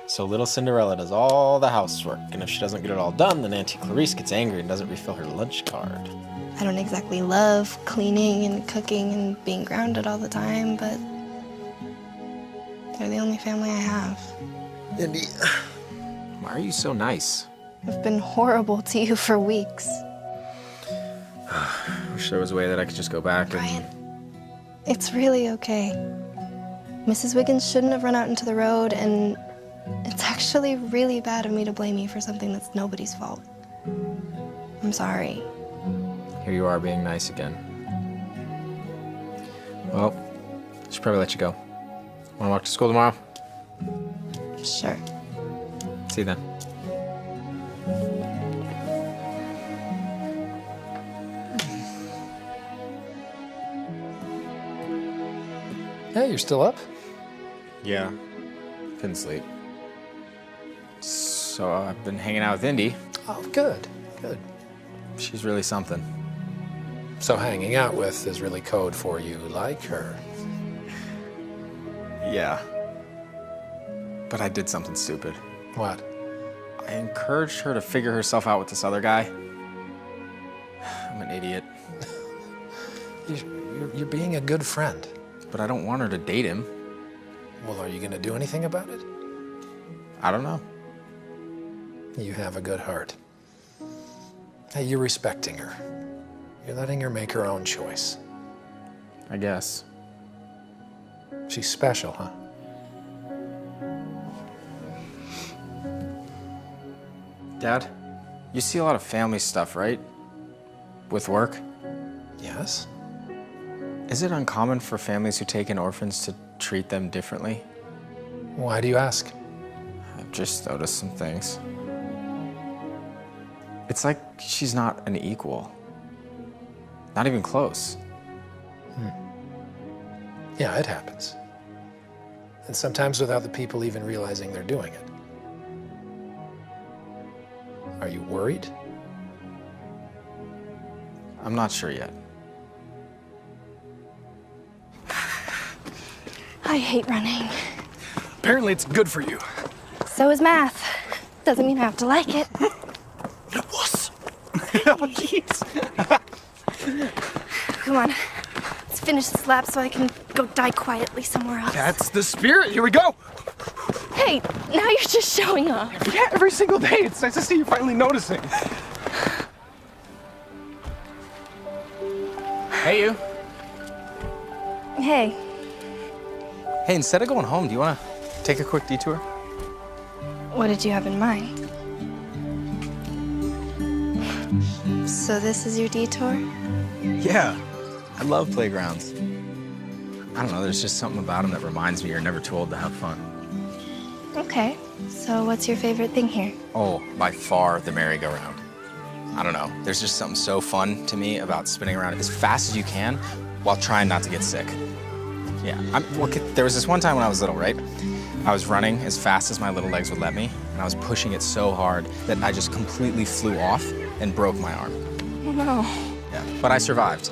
So little Cinderella does all the housework, and if she doesn't get it all done, then Auntie Clarice gets angry and doesn't refill her lunch card. I don't exactly love cleaning and cooking and being grounded all the time, but they're the only family I have. Indy, why are you so nice? I've been horrible to you for weeks. I wish there was a way that I could just go back and... Brian, it's really okay. Mrs. Wiggins shouldn't have run out into the road, and it's actually really bad of me to blame you for something that's nobody's fault. I'm sorry. Here you are being nice again. Well, I should probably let you go. Want to walk to school tomorrow? Sure. See you then. Yeah, you're still up? Yeah. Couldn't sleep. So I've been hanging out with Indy. Oh, good, good. She's really something. So hanging out with is really code for you like her? Yeah. But I did something stupid. What? I encouraged her to figure herself out with this other guy. I'm an idiot. You're being a good friend. But I don't want her to date him. Well, are you going to do anything about it? I don't know. You have a good heart. Hey, you're respecting her. You're letting her make her own choice. I guess. She's special, huh? Dad, you see a lot of family stuff, right? With work? Yes. Is it uncommon for families who take in orphans to treat them differently? Why do you ask? I've just noticed some things. It's like she's not an equal. Not even close. Yeah, it happens. And sometimes without the people even realizing they're doing it. Are you worried? I'm not sure yet. I hate running. Apparently it's good for you. So is math. Doesn't mean I have to like it. Wuss. Oh, jeez. Come on. Let's finish this lap so I can go die quietly somewhere else. That's the spirit. Here we go. Hey, now you're just showing off. Yeah, every single day. It's nice to see you finally noticing. Hey, you. Hey. Hey, instead of going home, do you want to take a quick detour? What did you have in mind? So this is your detour? Yeah. I love playgrounds. I don't know, there's just something about them that reminds me you're never too old to have fun. Okay. So what's your favorite thing here? Oh, by far the merry-go-round. I don't know, there's just something so fun to me about spinning around as fast as you can while trying not to get sick. Yeah, there was this one time when I was little, right? I was running as fast as my little legs would let me, and I was pushing it so hard that I just completely flew off and broke my arm. Oh no. Yeah, but I survived.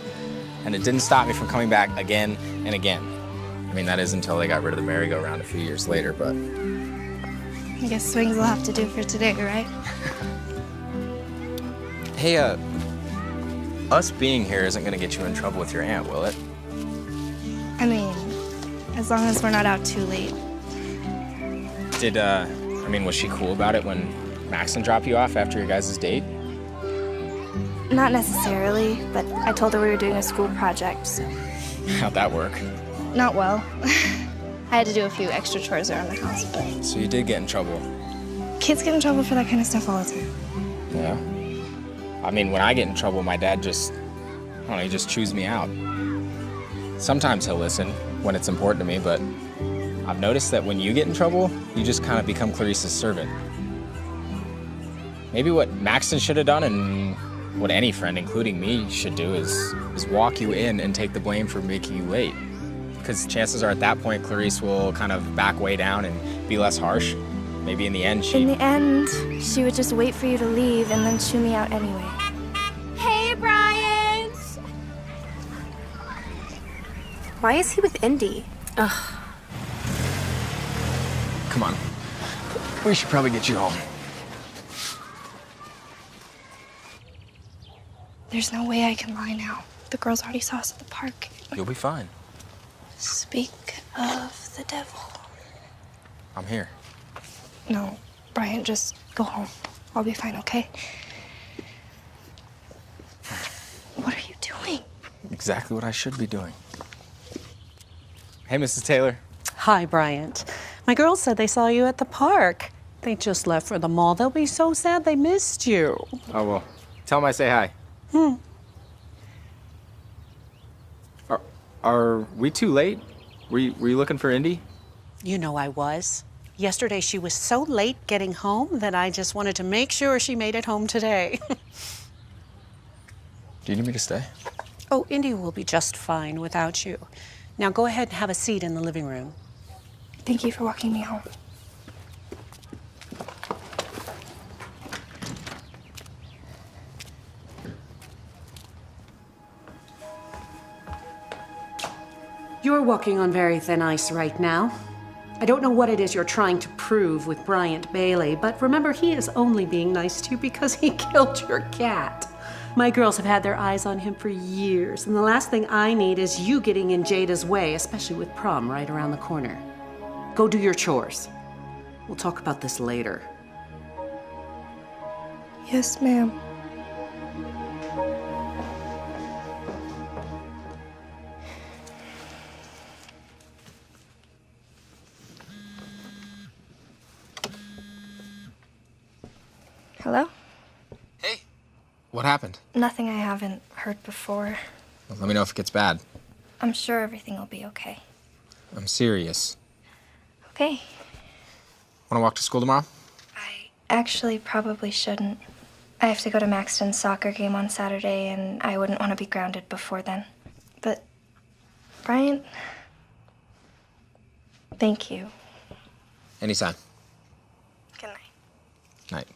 And it didn't stop me from coming back again and again. I mean, that is until they got rid of the merry-go-round a few years later, but... I guess swings will have to do for today, right? Hey, us being here isn't gonna get you in trouble with your aunt, will it? I mean, as long as we're not out too late. Was she cool about it when Maxon dropped you off after your guys' date? Not necessarily, but I told her we were doing a school project, so... How'd that work? Not well. I had to do a few extra chores around the house, but... So you did get in trouble? Kids get in trouble for that kind of stuff all the time. Yeah? I mean, when I get in trouble, my dad just, I don't know, he just chews me out. Sometimes he'll listen when it's important to me, but I've noticed that when you get in trouble, you just kind of become Clarice's servant. Maybe what Maxton should have done, and what any friend, including me, should do is walk you in and take the blame for making you late. Because chances are at that point, Clarice will kind of back way down and be less harsh. Maybe in the end In the end, she would just wait for you to leave and then chew me out anyway. Hey, Brian! Why is he with Indy? Ugh. Come on. We should probably get you home. There's no way I can lie now. The girls already saw us at the park. You'll be fine. Speak of the devil. I'm here. No, Brian, just go home. I'll be fine, okay? What are you doing? Exactly what I should be doing. Hey, Mrs. Taylor. Hi, Bryant. My girls said they saw you at the park. They just left for the mall. They'll be so sad they missed you. Oh, well, tell them I say hi. Are we too late? Were you looking for Indy? You know I was. Yesterday she was so late getting home that I just wanted to make sure she made it home today. Do you need me to stay? Oh, Indy will be just fine without you. Now go ahead and have a seat in the living room. Thank you for walking me home. You're walking on very thin ice right now. I don't know what it is you're trying to prove with Bryant Bailey, but remember, he is only being nice to you because he killed your cat. My girls have had their eyes on him for years, and the last thing I need is you getting in Jada's way, especially with prom right around the corner. Go do your chores. We'll talk about this later. Yes, ma'am. Hello? Hey. What happened? Nothing I haven't heard before. Well, let me know if it gets bad. I'm sure everything will be okay. I'm serious. Okay. Want to walk to school tomorrow? Actually, probably shouldn't. I have to go to Maxton's soccer game on Saturday, and I wouldn't want to be grounded before then. But, Brian, thank you. Anytime. Good night. Night.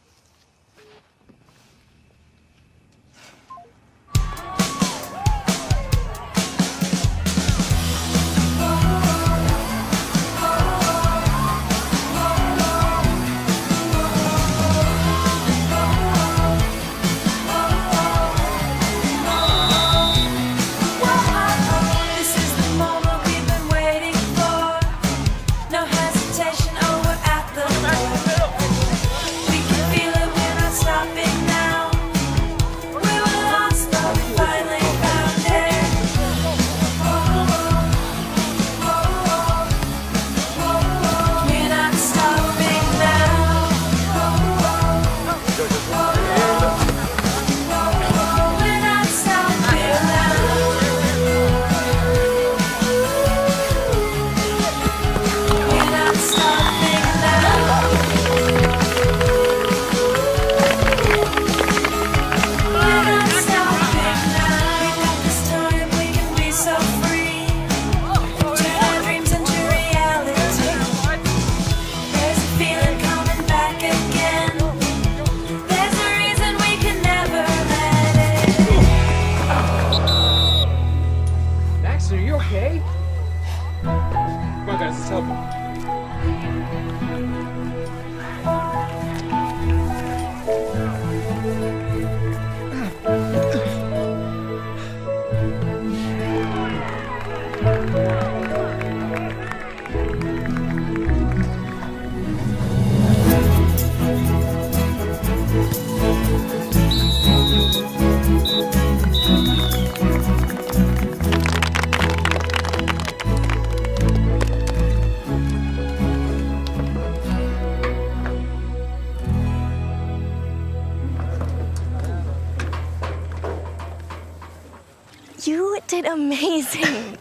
You did amazing.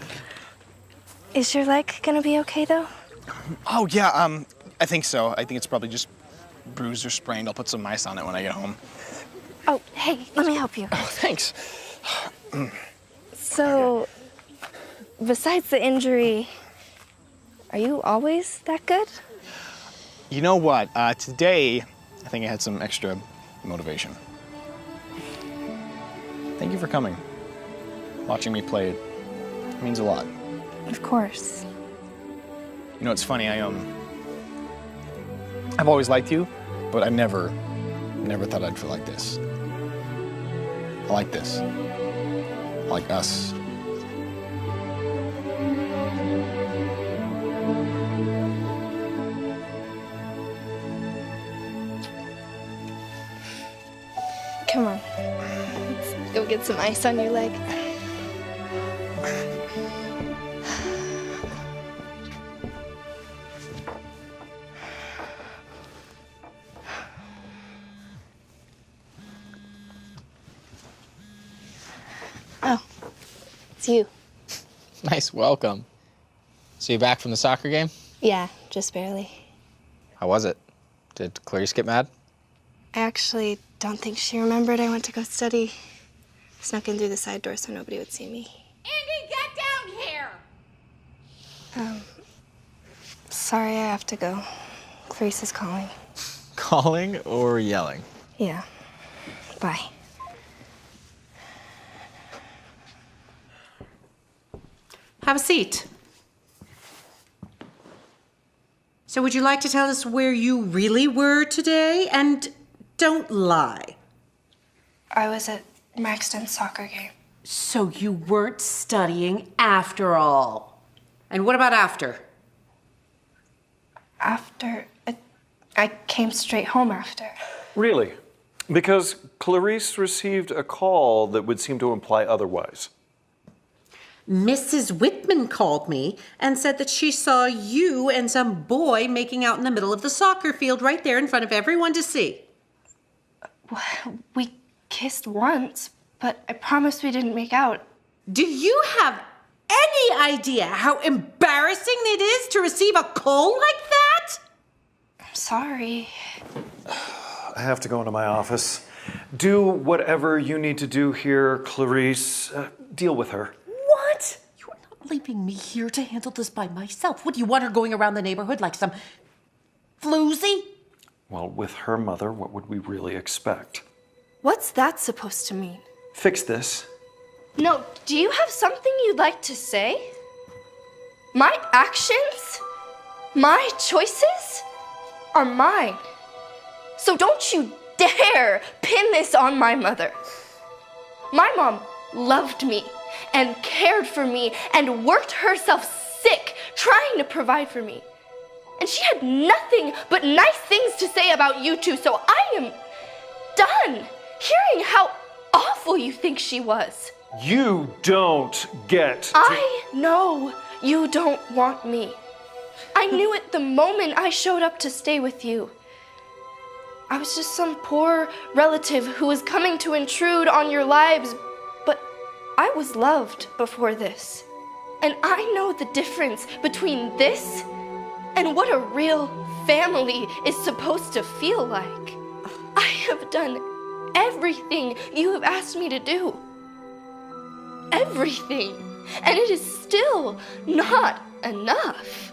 Is your leg gonna be okay, though? Oh, yeah, I think so. I think it's probably just bruised or sprained. I'll put some ice on it when I get home. Oh, hey, let me help you. Oh, thanks. So, besides the injury, are you always that good? You know what? Today, I think I had some extra motivation. Thank you for coming. Watching me play, it means a lot. Of course. You know, it's funny, I've always liked you, but I never thought I'd feel like this. I like this. I like us. Come on. Let's go get some ice on your leg. Oh, it's you. Nice welcome. So you back from the soccer game? Yeah, just barely. How was it? Did Clarice get mad? I actually don't think she remembered I went to go study. Snuck in through the side door so nobody would see me. Andy, get down here! Sorry, I have to go. Clarice is calling. Calling or yelling? Yeah. Bye. Have a seat. So would you like to tell us where you really were today? And don't lie. I was at Maxton's soccer game. So you weren't studying after all. And what about after? After, I came straight home after. Really? Because Clarice received a call that would seem to imply otherwise. Mrs. Whitman called me and said that she saw you and some boy making out in the middle of the soccer field right there in front of everyone to see. We kissed once, but I promise we didn't make out. Do you have any idea how embarrassing it is to receive a call like that? I'm sorry. I have to go into my office. Do whatever you need to do here, Clarice. Deal with her. What? You're not leaving me here to handle this by myself. What, do you want her going around the neighborhood like some floozy? Well, with her mother, what would we really expect? What's that supposed to mean? Fix this. No, do you have something you'd like to say? My actions, my choices are mine. So don't you dare pin this on my mother. My mom loved me and cared for me and worked herself sick trying to provide for me. And she had nothing but nice things to say about you two, so I am done hearing how awful you think she was. You don't get I know you don't want me. I knew it the moment I showed up to stay with you. I was just some poor relative who was coming to intrude on your lives, but I was loved before this. And I know the difference between this and what a real family is supposed to feel like. I have done everything you have asked me to do. Everything. And it is still not enough.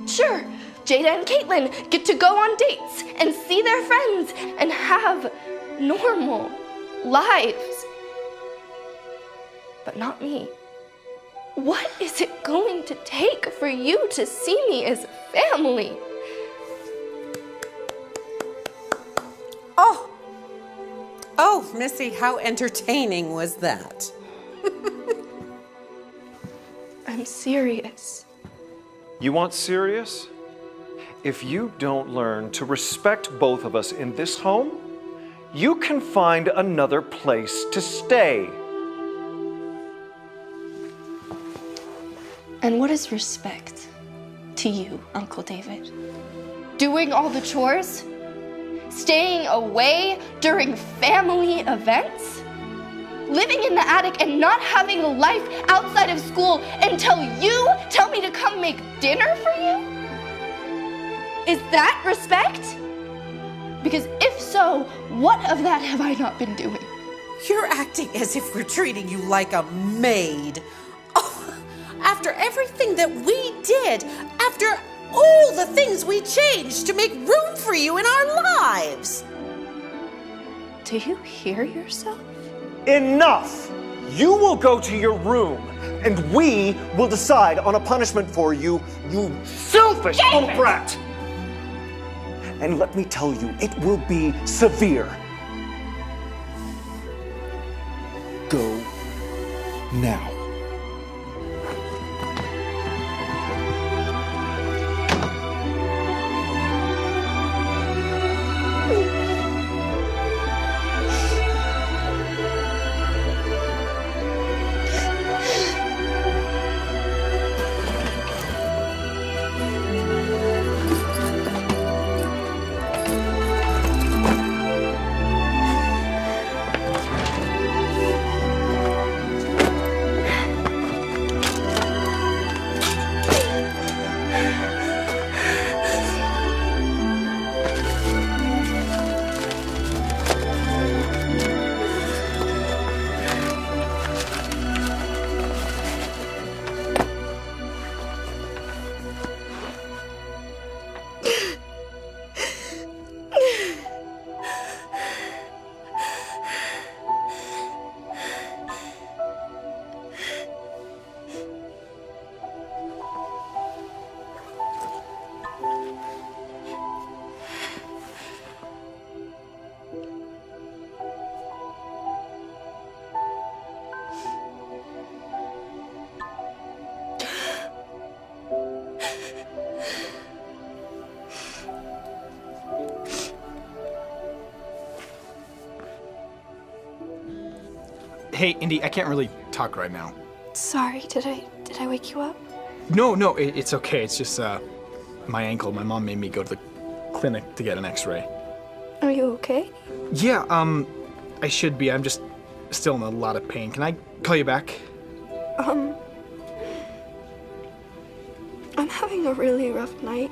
Sure, Jada and Caitlin get to go on dates and see their friends and have normal lives. But not me. What is it going to take for you to see me as family? Oh, Missy, how entertaining was that? I'm serious. You want serious? If you don't learn to respect both of us in this home, you can find another place to stay. And what is respect to you, Uncle David? Doing all the chores? Staying away during family events? Living in the attic and not having a life outside of school until you tell me to come make dinner for you? Is that respect? Because if so, what of that have I not been doing? You're acting as if we're treating you like a maid. Oh, after everything that we did, after all the things we changed to make room for you in our lives. Do you hear yourself? Enough! You will go to your room, and we will decide on a punishment for you, you selfish little brat! And let me tell you, it will be severe. Go now. Hey, Indy, I can't really talk right now. Sorry, did I wake you up? No, it's okay. It's just my ankle. My mom made me go to the clinic to get an x-ray. Are you okay? Yeah, I should be. I'm just still in a lot of pain. Can I call you back? I'm having a really rough night.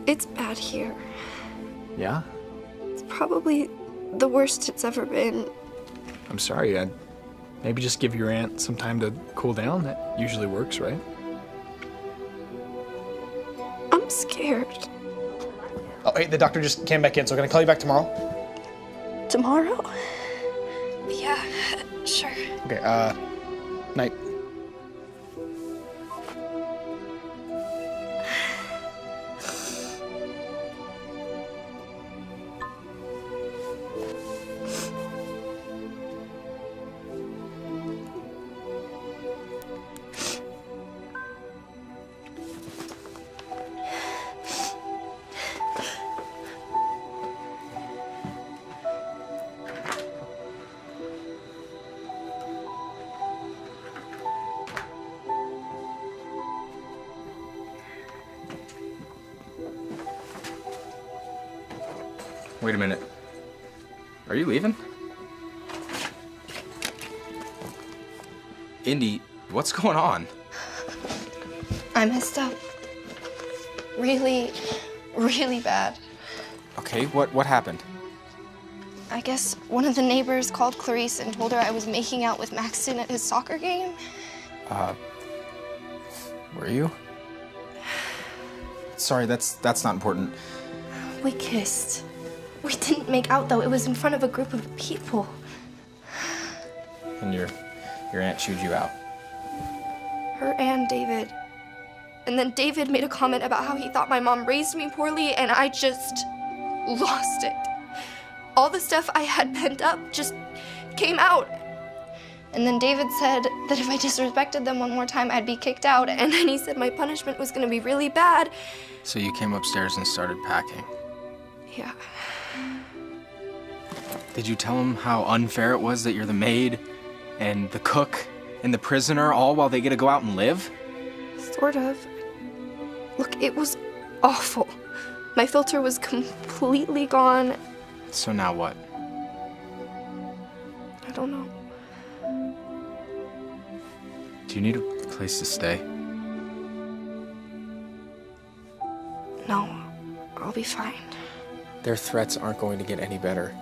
It's bad here. Yeah? It's probably the worst it's ever been. I'm sorry. Maybe just give your aunt some time to cool down. That usually works, right? I'm scared. Oh, hey, the doctor just came back in, so can I call you back tomorrow? Tomorrow? Yeah, sure. Okay, night. Wait a minute. Are you leaving? Indy, what's going on? I messed up. Really, really bad. Okay, what happened? I guess one of the neighbors called Clarice and told her I was making out with Maxton at his soccer game. Were you? Sorry, that's not important. We kissed. We didn't make out, though. It was in front of a group of people. And your aunt chewed you out. Her and David. And then David made a comment about how he thought my mom raised me poorly, and I just lost it. All the stuff I had pent up just came out. And then David said that if I disrespected them one more time, I'd be kicked out. And then he said my punishment was gonna be really bad. So you came upstairs and started packing. Yeah. Did you tell him how unfair it was that you're the maid and the cook and the prisoner all while they get to go out and live? Sort of. Look, it was awful. My filter was completely gone. So now what? I don't know. Do you need a place to stay? No, I'll be fine. Their threats aren't going to get any better.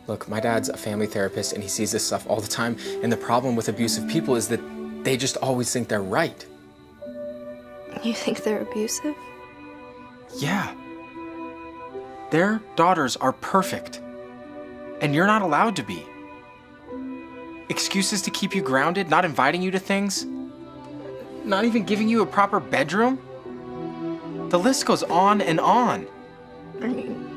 Look, my dad's a family therapist and he sees this stuff all the time, and the problem with abusive people is that they just always think they're right. You think they're abusive? Yeah. Their daughters are perfect. And you're not allowed to be. Excuses to keep you grounded, not inviting you to things, not even giving you a proper bedroom. The list goes on and on. I mean,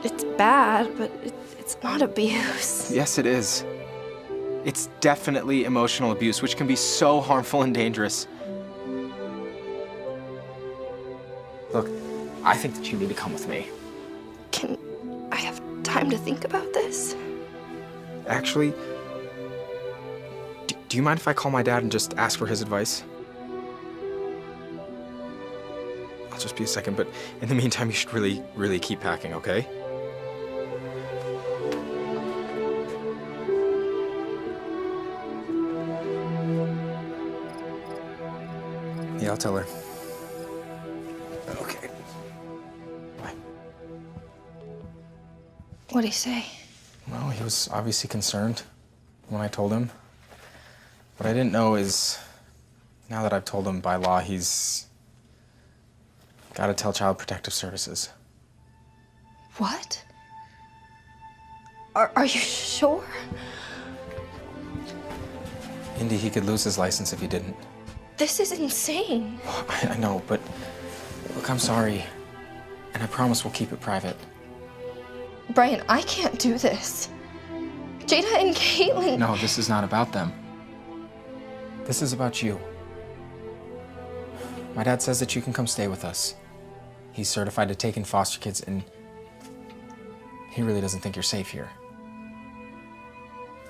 it's bad, but it's not abuse. Yes, it is. It's definitely emotional abuse, which can be so harmful and dangerous. Look, I think that you need to come with me. Can I have time to think about this? Actually, do you mind if I call my dad and just ask for his advice? I'll just be a second, but in the meantime, you should really, really keep packing, okay? Yeah, I'll tell her. Okay. Bye. What'd he say? Well, he was obviously concerned when I told him. What I didn't know is, now that I've told him by law, he's got to tell Child Protective Services. What? Are you sure? Indy, he could lose his license if he didn't. This is insane. I know, but look, I'm sorry. And I promise we'll keep it private. Brian, I can't do this. Jada and Caitlin. No, this is not about them. This is about you. My dad says that you can come stay with us. He's certified to take in foster kids, and he really doesn't think you're safe here.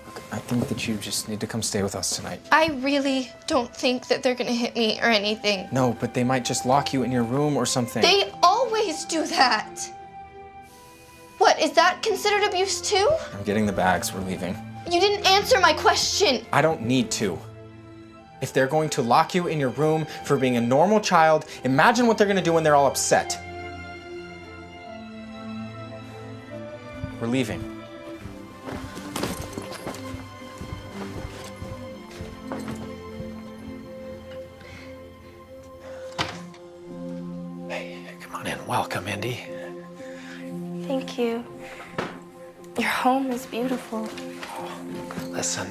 Look, I think that you just need to come stay with us tonight. I really don't think that they're gonna hit me or anything. No, but they might just lock you in your room or something. They always do that. What, is that considered abuse too? I'm getting the bags. We're leaving. You didn't answer my question. I don't need to. If they're going to lock you in your room for being a normal child, imagine what they're going to do when they're all upset. We're leaving. Hey, come on in. Welcome, Indy. Thank you. Your home is beautiful. Listen,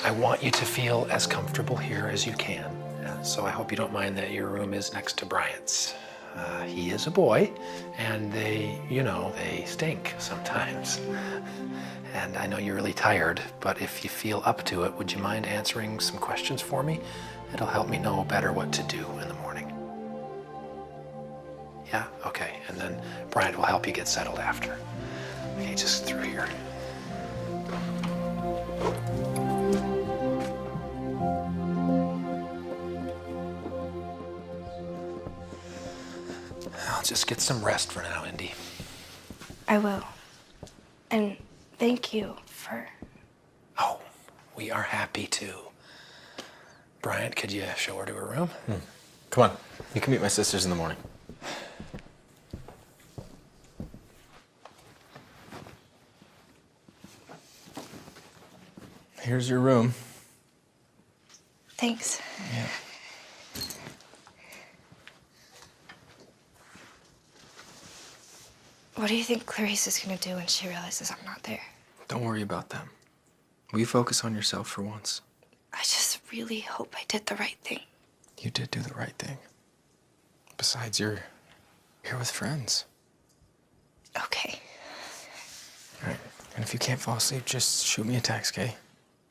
I want you to feel as comfortable here as you can. So I hope you don't mind that your room is next to Bryant's. He is a boy, and they stink sometimes. And I know you're really tired, but if you feel up to it, would you mind answering some questions for me? It'll help me know better what to do in the morning. Yeah? Okay. And then Bryant will help you get settled after. Okay, just through here. I'll just get some rest for now, Indy. I will. And thank you for... Oh, we are happy to. Bryant, could you show her to her room? Come on. You can meet my sisters in the morning. Here's your room. Thanks. Yeah. What do you think Clarice is gonna do when she realizes I'm not there? Don't worry about them. Will you focus on yourself for once? I just really hope I did the right thing. You did do the right thing. Besides, you're here with friends. Okay. All right. And if you can't fall asleep, just shoot me a text, okay?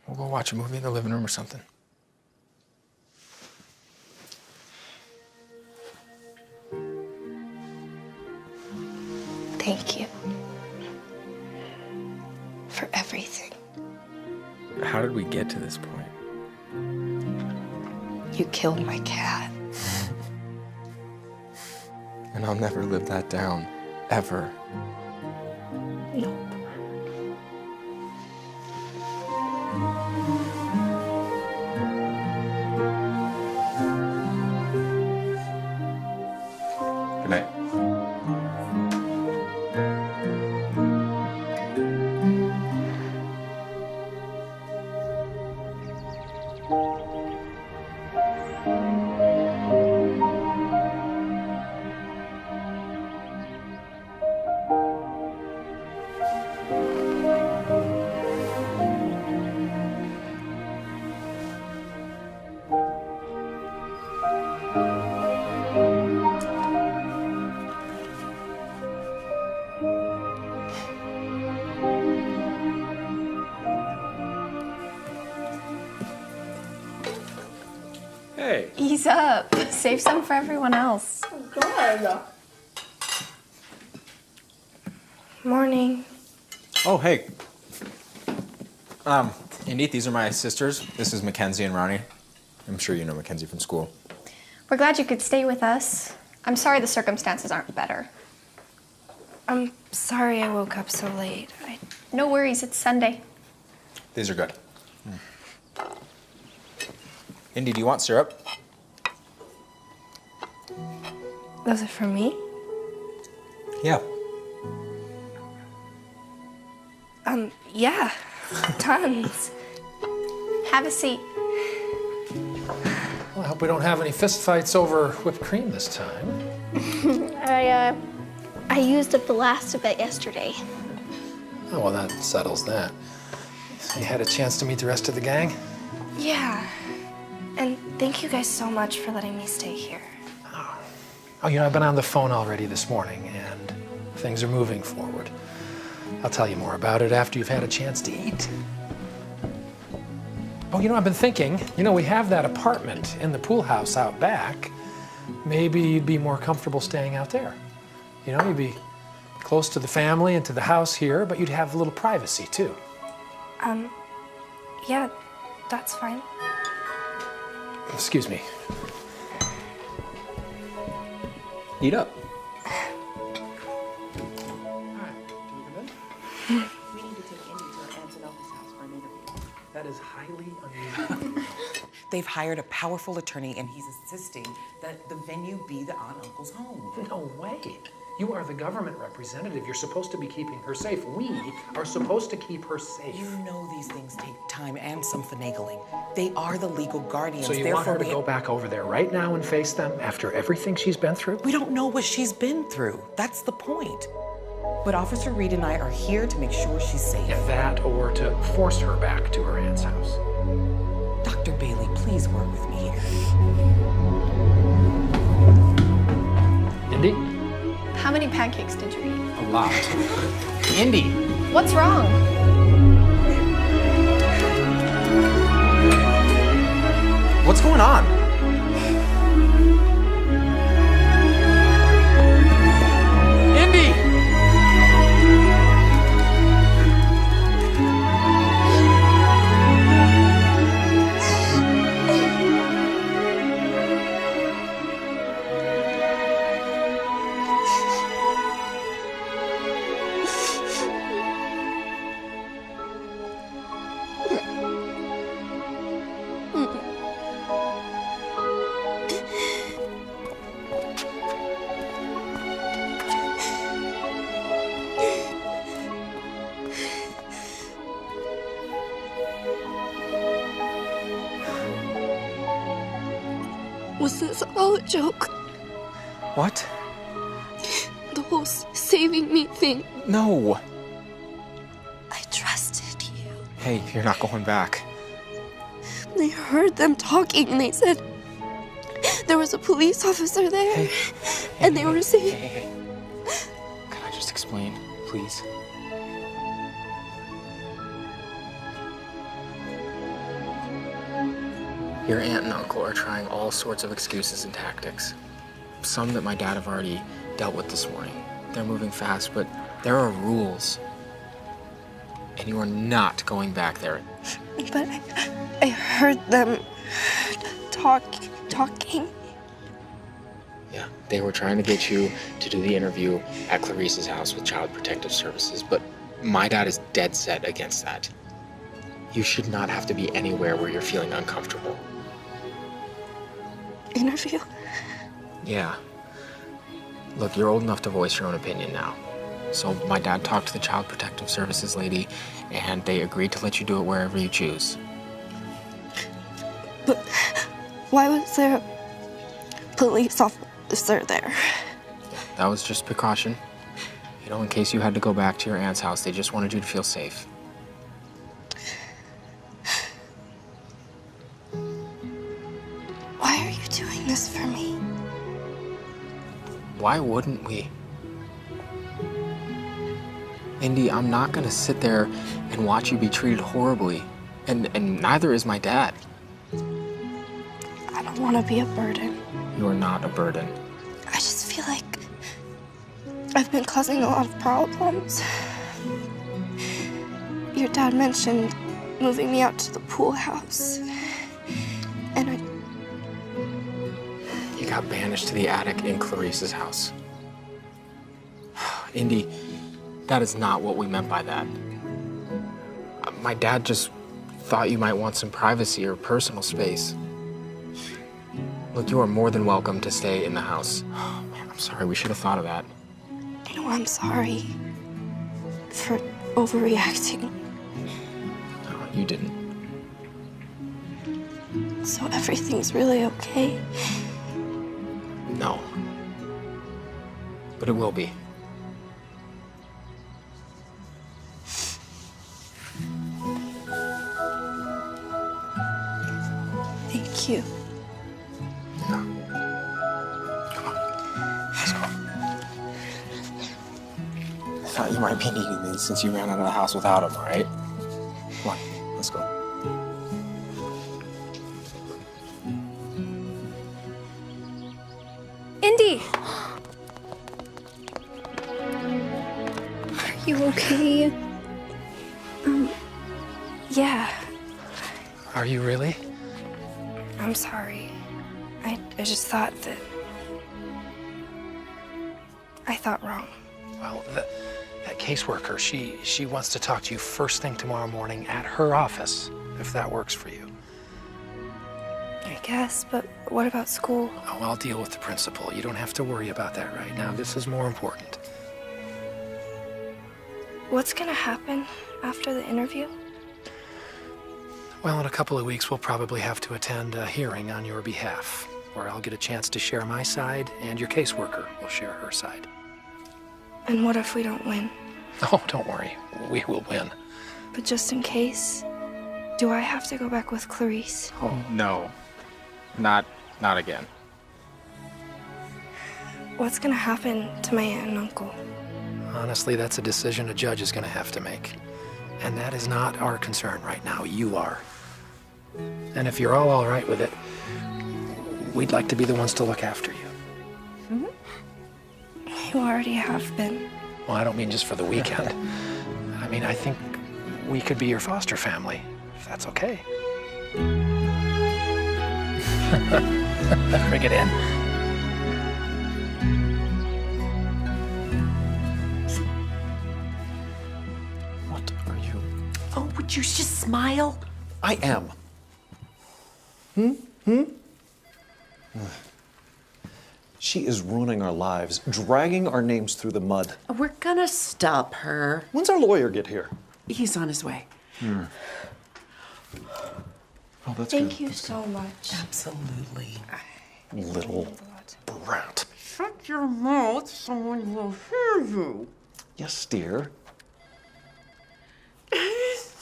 We'll go watch a movie in the living room or something. Thank you. For everything. How did we get to this point? You killed my cat. And I'll never live that down, ever. No. Good night. way. Ease up. Save some for everyone else. Good. Morning. Oh, hey. Indy, these are my sisters. This is Mackenzie and Ronnie. I'm sure you know Mackenzie from school. We're glad you could stay with us. I'm sorry the circumstances aren't better. I'm sorry I woke up so late. No worries, it's Sunday. These are good. Indy, do you want syrup? Those are for me? Yeah. Yeah. Tons. Have a seat. Well, I hope we don't have any fist fights over whipped cream this time. I used up the last of it yesterday. Oh, well, that settles that. You had a chance to meet the rest of the gang? Yeah. And thank you guys so much for letting me stay here. Oh, you know, I've been on the phone already this morning, and things are moving forward. I'll tell you more about it after you've had a chance to eat. Oh, you know, I've been thinking, you know, we have that apartment in the pool house out back. Maybe you'd be more comfortable staying out there. You know, you'd be close to the family and to the house here, but you'd have a little privacy, too. Yeah, that's fine. Excuse me. Eat up. That is highly unusual. They've hired a powerful attorney and he's insisting that the venue be the aunt and uncle's home. No way. You are the government representative. You're supposed to be keeping her safe. We are supposed to keep her safe. You know these things take time and some finagling. They are the legal guardians. So you want her to go back over there right now and face them after everything she's been through? We don't know what she's been through. That's the point. But Officer Reed and I are here to make sure she's safe. Yeah, that or to force her back to her aunt's house. Dr. Bailey, please work with me here. Indy? How many pancakes did you eat? A lot. Indy! What's wrong? What's going on? Indy! Was this all a joke? What? The whole saving me thing. No. I trusted you. Hey, you're not going back. I heard them talking and they said there was a police officer there. And they were saying... Hey. Can I just explain, please? Your aunt and uncle are trying all sorts of excuses and tactics. Some that my dad have already dealt with this morning. They're moving fast, but there are rules. And you are not going back there. But I heard them talking. Yeah, they were trying to get you to do the interview at Clarice's house with Child Protective Services, but my dad is dead set against that. You should not have to be anywhere where you're feeling uncomfortable. Interview? Yeah. Look, you're old enough to voice your own opinion now. So my dad talked to the Child Protective Services lady, and they agreed to let you do it wherever you choose. But why was there a police officer there? That was just precaution. You know, in case you had to go back to your aunt's house, they just wanted you to feel safe. Why are you doing this for me? Why wouldn't we? Indy, I'm not gonna sit there and watch you be treated horribly. And neither is my dad. I don't want to be a burden. You are not a burden. I just feel like I've been causing a lot of problems. Your dad mentioned moving me out to the pool house. And You got banished to the attic in Clarice's house. Indy, that is not what we meant by that. My dad just thought you might want some privacy or personal space. Look, you are more than welcome to stay in the house. Oh, man, I'm sorry. We should have thought of that. you know, I'm sorry for overreacting. No, you didn't. So everything's really okay? No. But it will be. Thank you. I thought you might be needing these since you ran out of the house without them, all right? Come on, let's go. Indy! Are you okay? Yeah. Are you really? I'm sorry. I just thought that... I thought wrong. Well, that caseworker, she wants to talk to you first thing tomorrow morning at her office, if that works for you. I guess, but what about school? Oh, I'll deal with the principal. You don't have to worry about that right now. This is more important. What's gonna happen after the interview? Well, in a couple of weeks, we'll probably have to attend a hearing on your behalf, where I'll get a chance to share my side, and your caseworker will share her side. And what if we don't win? Oh, don't worry. We will win. But just in case, do I have to go back with Clarice? Oh, no. Not again. What's gonna happen to my aunt and uncle? Honestly, that's a decision a judge is going to have to make. And that is not our concern right now. You are. And if you're all right with it, we'd like to be the ones to look after you. You already have been. Well, I don't mean just for the weekend. I mean, I think we could be your foster family, if that's okay. Bring it in. What are you? Oh, would you just smile? I am. She is ruining our lives, dragging our names through the mud. We're gonna stop her. When's our lawyer get here? He's on his way. Oh, that's Thank good. you so much. Absolutely. Little brat. Shut your mouth, someone will hear you. Yes, dear.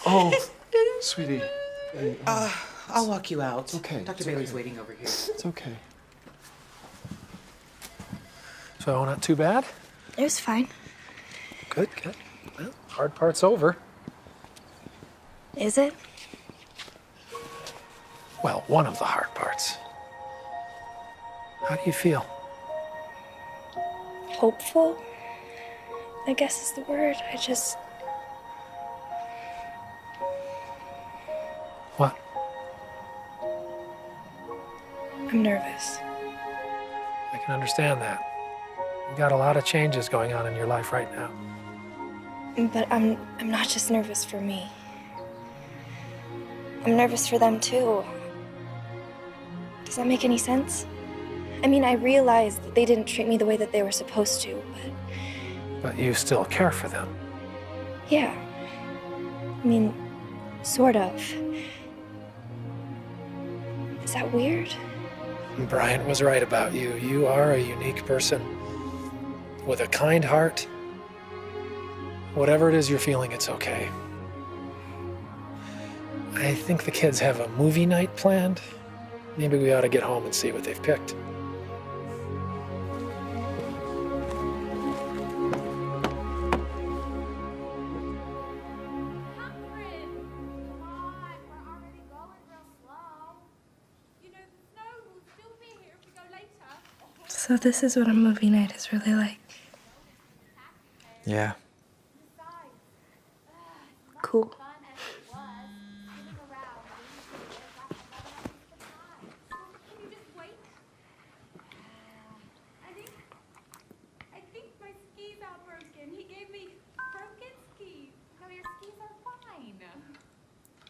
Oh, sweetie. I'll walk you out. Okay. Dr. Bailey's waiting over here. It's okay. So, not too bad? It was fine. Good, good. Well, hard part's over. Is it? Well, one of the hard parts. How do you feel? Hopeful, I guess is the word. What? I'm nervous. I can understand that. You got a lot of changes going on in your life right now. But I'm not just nervous for me. I'm nervous for them too. Does that make any sense? I mean, I realize that they didn't treat me the way that they were supposed to, but But you still care for them. yeah. I mean, sort of. Is that weird? Brian was right about you. You are a unique person with a kind heart. Whatever it is you're feeling, it's okay. I think the kids have a movie night planned. Maybe we ought to get home and see what they've picked. So this is what a movie night is really like. Yeah. Cool. I think my skis are broken. He gave me broken skis. No, your skis are fine.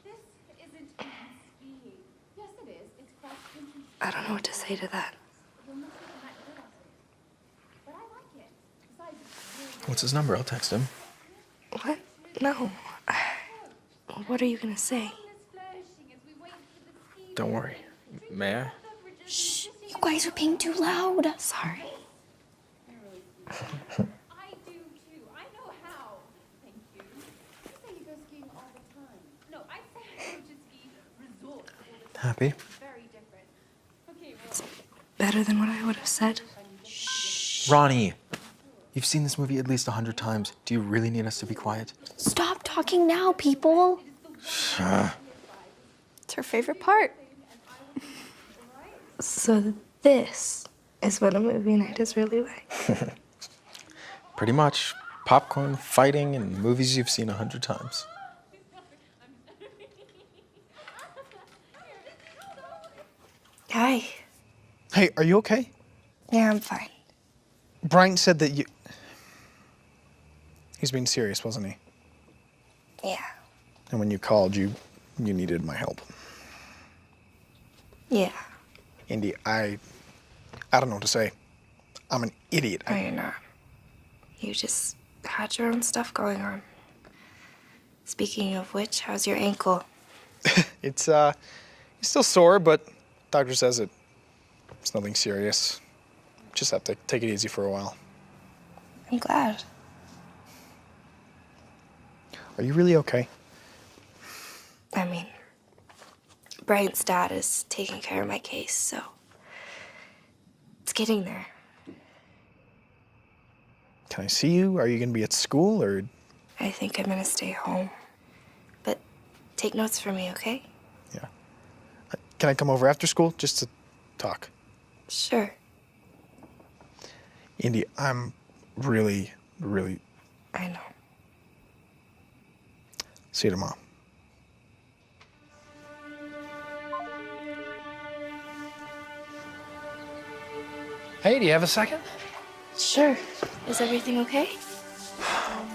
This isn't even skiing. Yes, it is. It's cross-country. I don't know what to say to that. But I like it. Besides, it's really What's his number? I'll text him. What? No. What are you gonna say? Don't worry. May I? Shh, you guys are being too loud. Sorry. I do too. I know how. Thank you. You say you go skiing all the time. No, I say I go to ski resorts all the time. Happy? Very different. Okay, well, Better than what I would have said. Ronnie, you've seen this movie at least 100 times. Do you really need us to be quiet? Stop talking now, people. It's her favorite part. So this is what a movie night is really like. Pretty much. Popcorn, fighting, and movies you've seen 100 times. Hi. Hey, are you okay? Yeah, I'm fine. Brian said that you... He's being serious, wasn't he? Yeah. And when you called, you needed my help. Yeah. Indy, I don't know what to say. I'm an idiot. No, you're not. You just had your own stuff going on. Speaking of which, how's your ankle? It's still sore, but doctor says it's nothing serious. Just have to take it easy for a while. I'm glad. Are you really okay? I mean, Brian's dad is taking care of my case, so it's getting there. Can I see you? Are you gonna be at school, or? I think I'm gonna stay home. But take notes for me, okay? Yeah. Can I come over after school just to talk? Sure. Indy, I'm really, really... I know. See you tomorrow. Hey, do you have a second? Sure. Is everything okay?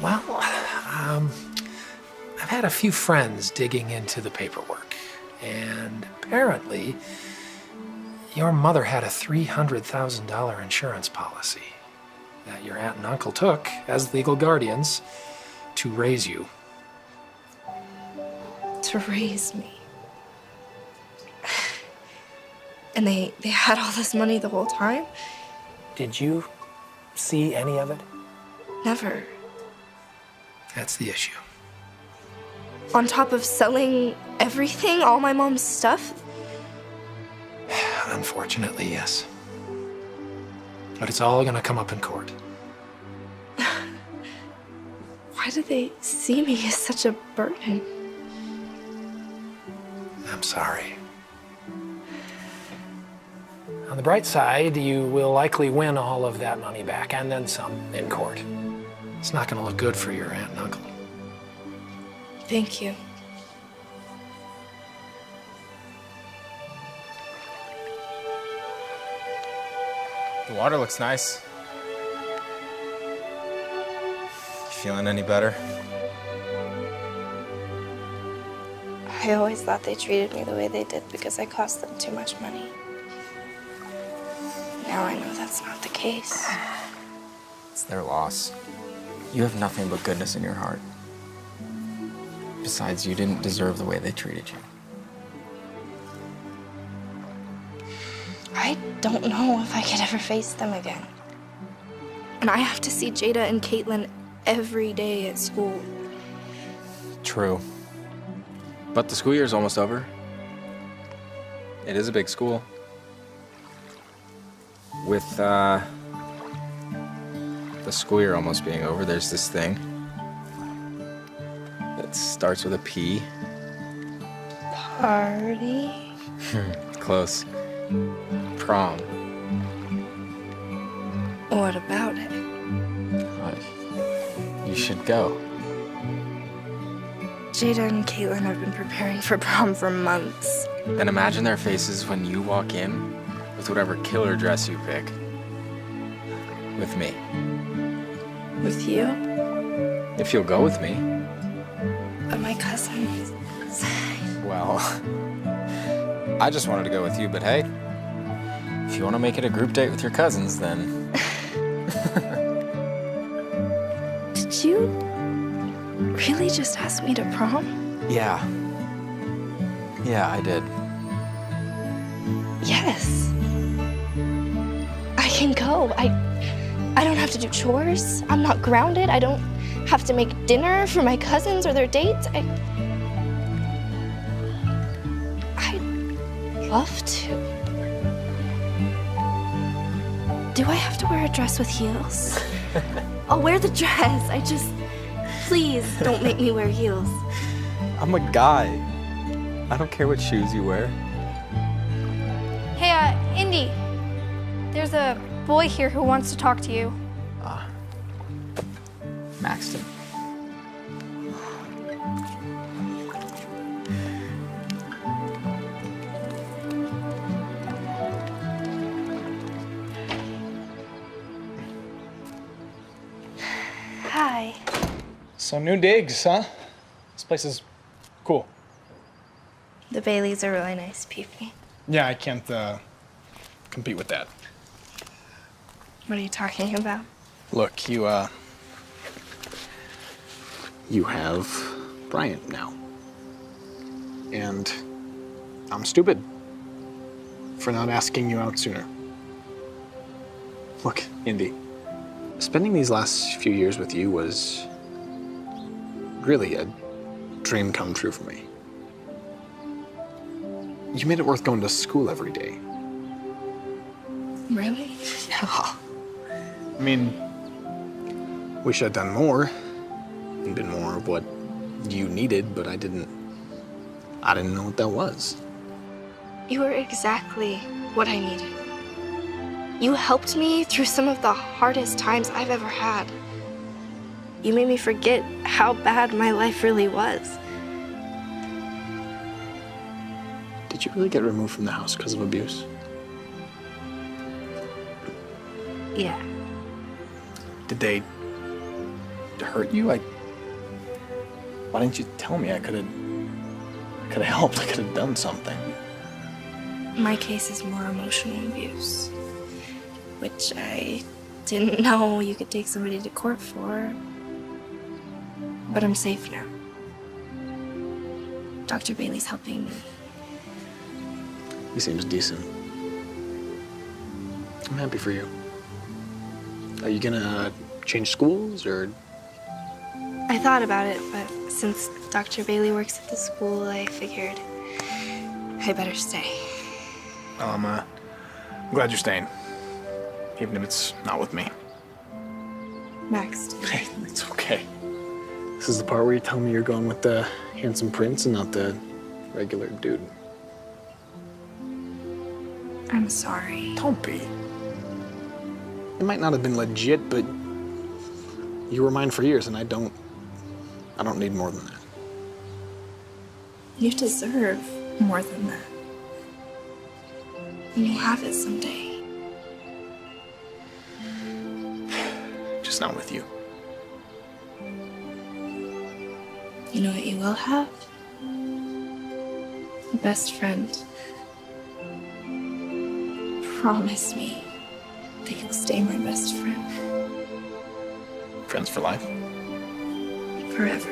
Well, I've had a few friends digging into the paperwork, and apparently your mother had a $300,000 insurance policy that your aunt and uncle took as legal guardians to raise you. To raise me. And they had all this money the whole time? Did you see any of it? Never. That's the issue. On top of selling everything, all my mom's stuff? Unfortunately, yes. But it's all gonna come up in court. Why do they see me as such a burden? I'm sorry. On the bright side, you will likely win all of that money back, and then some, in court. It's not gonna look good for your aunt and uncle. Thank you. The water looks nice. Feeling any better? I always thought they treated me the way they did because I cost them too much money. Now I know that's not the case. It's their loss. You have nothing but goodness in your heart. Besides, you didn't deserve the way they treated you. I don't know if I could ever face them again. And I have to see Jada and Caitlin every day at school. True. But the school year's almost over. It is a big school. With, the school year almost being over, there's this thing that starts with a P. Party? Close. Prom. What about it? You should go. Jada and Caitlin have been preparing for prom for months. Then imagine their faces when you walk in with whatever killer dress you pick. With me. With you? If you'll go with me. But my cousin. Well, I just wanted to go with you, but hey, if you want to make it a group date with your cousins, then... Did you really just ask me to prom? Yeah. Yeah, I did. Yes. I can go. I don't have to do chores. I'm not grounded. I don't have to make dinner for my cousins or their dates. I'd love to. Do I have to wear a dress with heels? I'll wear the dress. Please don't make me wear heels. I'm a guy. I don't care what shoes you wear. Hey, Indy. There's a boy here who wants to talk to you. Maxton. Hi. So new digs, huh? This place is cool. The Baileys are really nice people. Yeah, I can't compete with that. What are you talking about? Look, you have Bryant now. And I'm stupid for not asking you out sooner. Look, Indy, spending these last few years with you was really a dream come true for me. You made it worth going to school every day. Really? Yeah. I mean, wish I'd done more and been more of what you needed, but I didn't know what that was. You were exactly what I needed. You helped me through some of the hardest times I've ever had. You made me forget how bad my life really was. Did you really get removed from the house because of abuse? Yeah. Did they hurt you? Why didn't you tell me? I could have helped. I could have done something. My case is more emotional abuse, which I didn't know you could take somebody to court for. But I'm safe now. Dr. Bailey's helping me. He seems decent. I'm happy for you. Are you gonna change schools, or? I thought about it, but since Dr. Bailey works at the school, I figured I better stay. Well, I'm glad you're staying, even if it's not with me. Max. Hey, it's okay. This is the part where you tell me you're going with the handsome prince and not the regular dude. I'm sorry. Don't be. It might not have been legit, but you were mine for years, and I don't need more than that. You deserve more than that. And you'll have it someday. Just not with you. You know what you will have? A best friend. Promise me that you'll stay my best friend. Friends for life? Forever.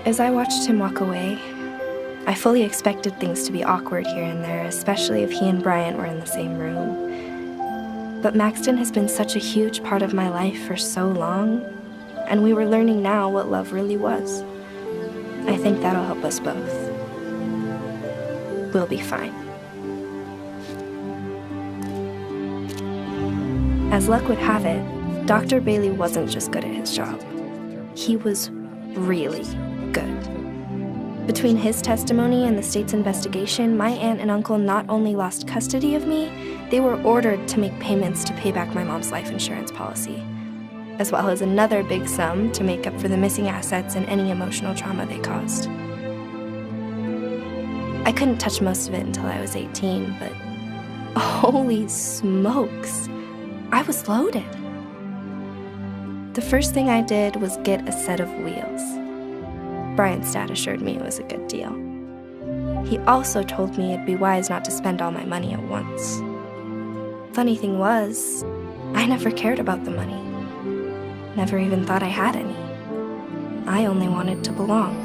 As I watched him walk away, I fully expected things to be awkward here and there, especially if he and Bryant were in the same room. But Maxton has been such a huge part of my life for so long, and we were learning now what love really was. I think that'll help us both. We'll be fine. As luck would have it, Dr. Bailey wasn't just good at his job. He was really good. Between his testimony and the state's investigation, my aunt and uncle not only lost custody of me, they were ordered to make payments to pay back my mom's life insurance policy, as well as another big sum to make up for the missing assets and any emotional trauma they caused. I couldn't touch most of it until I was 18, but holy smokes, I was loaded. The first thing I did was get a set of wheels. Brian's dad assured me it was a good deal. He also told me it'd be wise not to spend all my money at once. Funny thing was, I never cared about the money. Never even thought I had any. I only wanted to belong.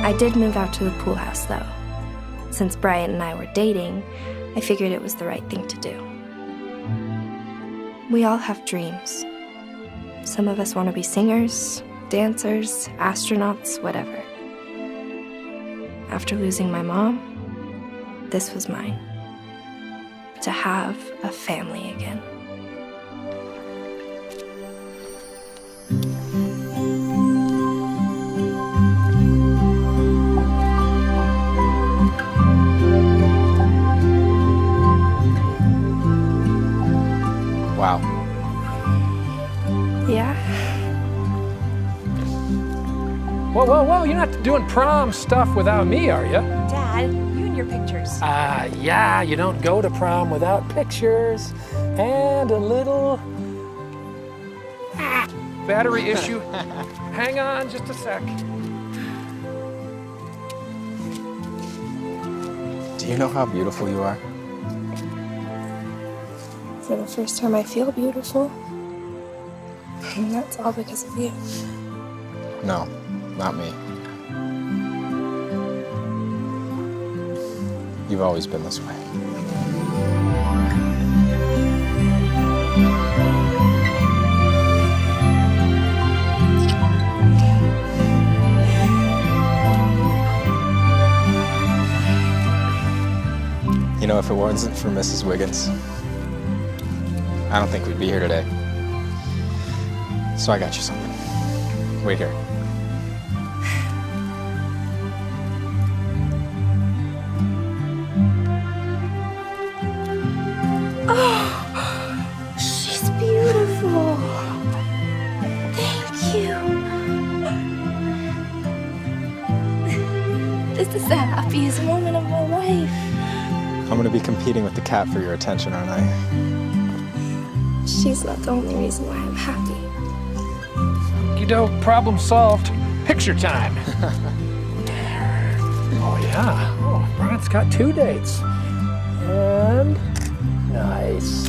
I did move out to the pool house, though. Since Brian and I were dating, I figured it was the right thing to do. We all have dreams. Some of us want to be singers, dancers, astronauts, whatever. After losing my mom, this was mine. To have a family again. Wow. Yeah? Whoa, whoa, whoa, you're not doing prom stuff without me, are you? Dad, you and your pictures. Yeah, you don't go to prom without pictures and a little battery issue. Hang on just a sec. Do you know how beautiful you are? For the first time, I feel beautiful. And that's all because of you. No, not me. You've always been this way. You know, if it wasn't for Mrs. Wiggins, I don't think we'd be here today. So I got you something. Wait here. Oh, she's beautiful. Thank you. This is the happiest moment of my life. I'm gonna be competing with the cat for your attention, aren't I? She's not the only reason why I'm happy. Okey-doke, problem solved. Picture time. Oh, yeah. Oh, Brian's got 2 dates. And nice.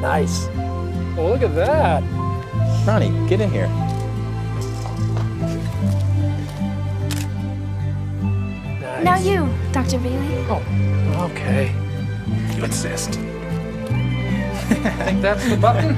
Nice. Oh, look at that. Ronnie, get in here. Nice. Now you, Dr. Bailey. Oh, okay. You insist. Think that's the button?